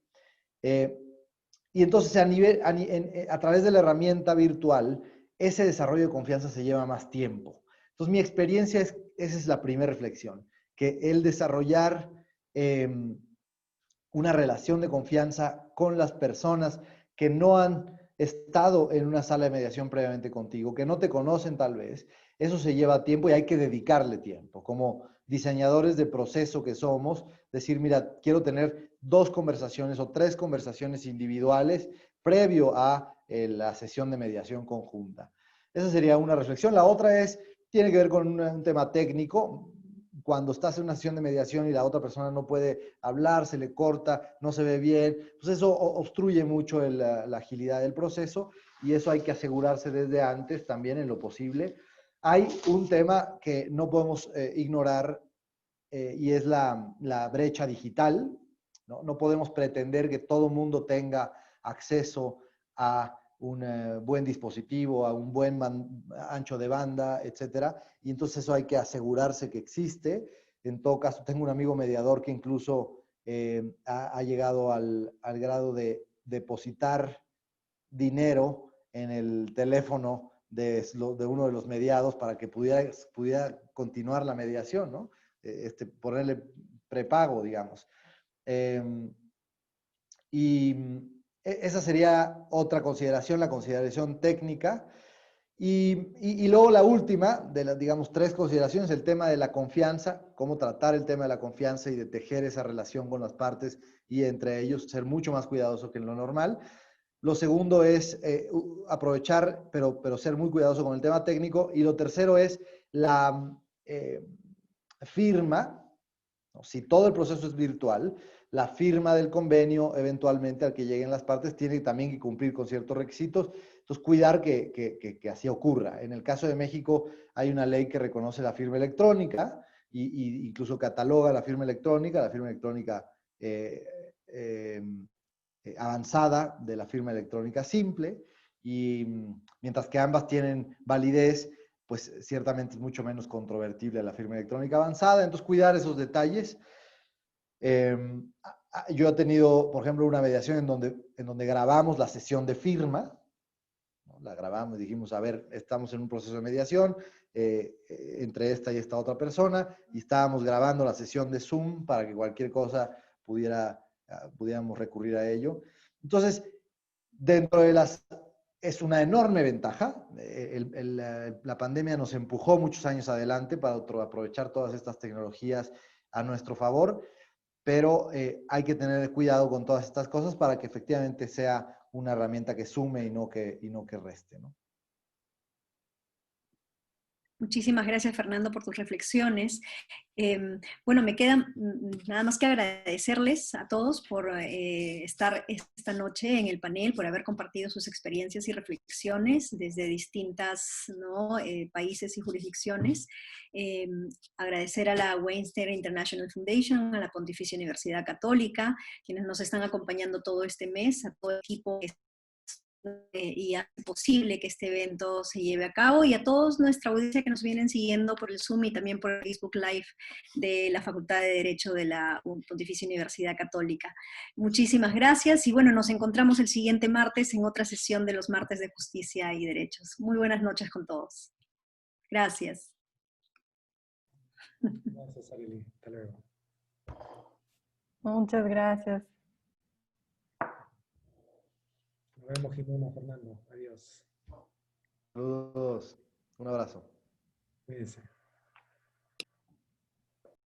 Y entonces a través de la herramienta virtual, ese desarrollo de confianza se lleva más tiempo. Entonces mi experiencia esa es la primera reflexión, que el desarrollar una relación de confianza con las personas que no han estado en una sala de mediación previamente contigo, que no te conocen tal vez, eso se lleva tiempo y hay que dedicarle tiempo. Como diseñadores de proceso que somos, decir, mira, quiero tener 2 conversaciones o 3 conversaciones individuales previo a la sesión de mediación conjunta. Esa sería una reflexión. La otra tiene que ver con un tema técnico. Cuando estás en una sesión de mediación y la otra persona no puede hablar, se le corta, no se ve bien, pues eso obstruye mucho la agilidad del proceso y eso hay que asegurarse desde antes también en lo posible. Hay un tema que no podemos ignorar y es la brecha digital, ¿no? No podemos pretender que todo mundo tenga acceso a un buen dispositivo, a un buen ancho de banda, etcétera. Y entonces eso hay que asegurarse que existe. En todo caso, tengo un amigo mediador que incluso ha llegado al grado de depositar dinero en el teléfono de uno de los mediados para que pudiera continuar la mediación, ¿no? Ponerle prepago, digamos. Y esa sería otra consideración, la consideración técnica. Y luego la última, de las, digamos, 3 consideraciones, el tema de la confianza, cómo tratar el tema de la confianza y de tejer esa relación con las partes y entre ellos ser mucho más cuidadoso que en lo normal. Lo segundo es aprovechar, pero ser muy cuidadoso con el tema técnico. Y lo tercero es la firma, ¿no? Si todo el proceso es virtual, la firma del convenio eventualmente al que lleguen las partes tiene también que cumplir con ciertos requisitos. Entonces, cuidar que así ocurra. En el caso de México hay una ley que reconoce la firma electrónica y incluso cataloga la firma electrónica eh, eh, avanzada de la firma electrónica simple, y mientras que ambas tienen validez, pues ciertamente es mucho menos controvertible la firma electrónica avanzada. Entonces, cuidar esos detalles. Yo he tenido, por ejemplo, una mediación en donde grabamos la sesión de firma, ¿no? La grabamos y dijimos, a ver, estamos en un proceso de mediación entre esta y esta otra persona, y estábamos grabando la sesión de Zoom para que cualquier cosa pudiéramos recurrir a ello. Entonces, dentro de es una enorme ventaja. La pandemia nos empujó muchos años adelante para aprovechar todas estas tecnologías a nuestro favor, pero hay que tener cuidado con todas estas cosas para que efectivamente sea una herramienta que sume y no que reste, ¿no? Muchísimas gracias, Fernando, por tus reflexiones. Bueno, me queda nada más que agradecerles a todos por estar esta noche en el panel, por haber compartido sus experiencias y reflexiones desde distintas, ¿no? Países y jurisdicciones. Agradecer a la Weinstein International Foundation, a la Pontificia Universidad Católica, quienes nos están acompañando todo este mes, a todo el equipo que y hace posible que este evento se lleve a cabo, y a todos nuestra audiencia que nos vienen siguiendo por el Zoom y también por el Facebook Live de la Facultad de Derecho de la Pontificia Universidad Católica. Muchísimas gracias y bueno, nos encontramos el siguiente martes en otra sesión de los martes de Justicia y Derechos. Muy buenas noches con todos. Gracias. Gracias, Arely. Hasta luego. Muchas gracias. Nos vemos, Jimena, Fernando. Adiós. Saludos. Un abrazo. Cuídense.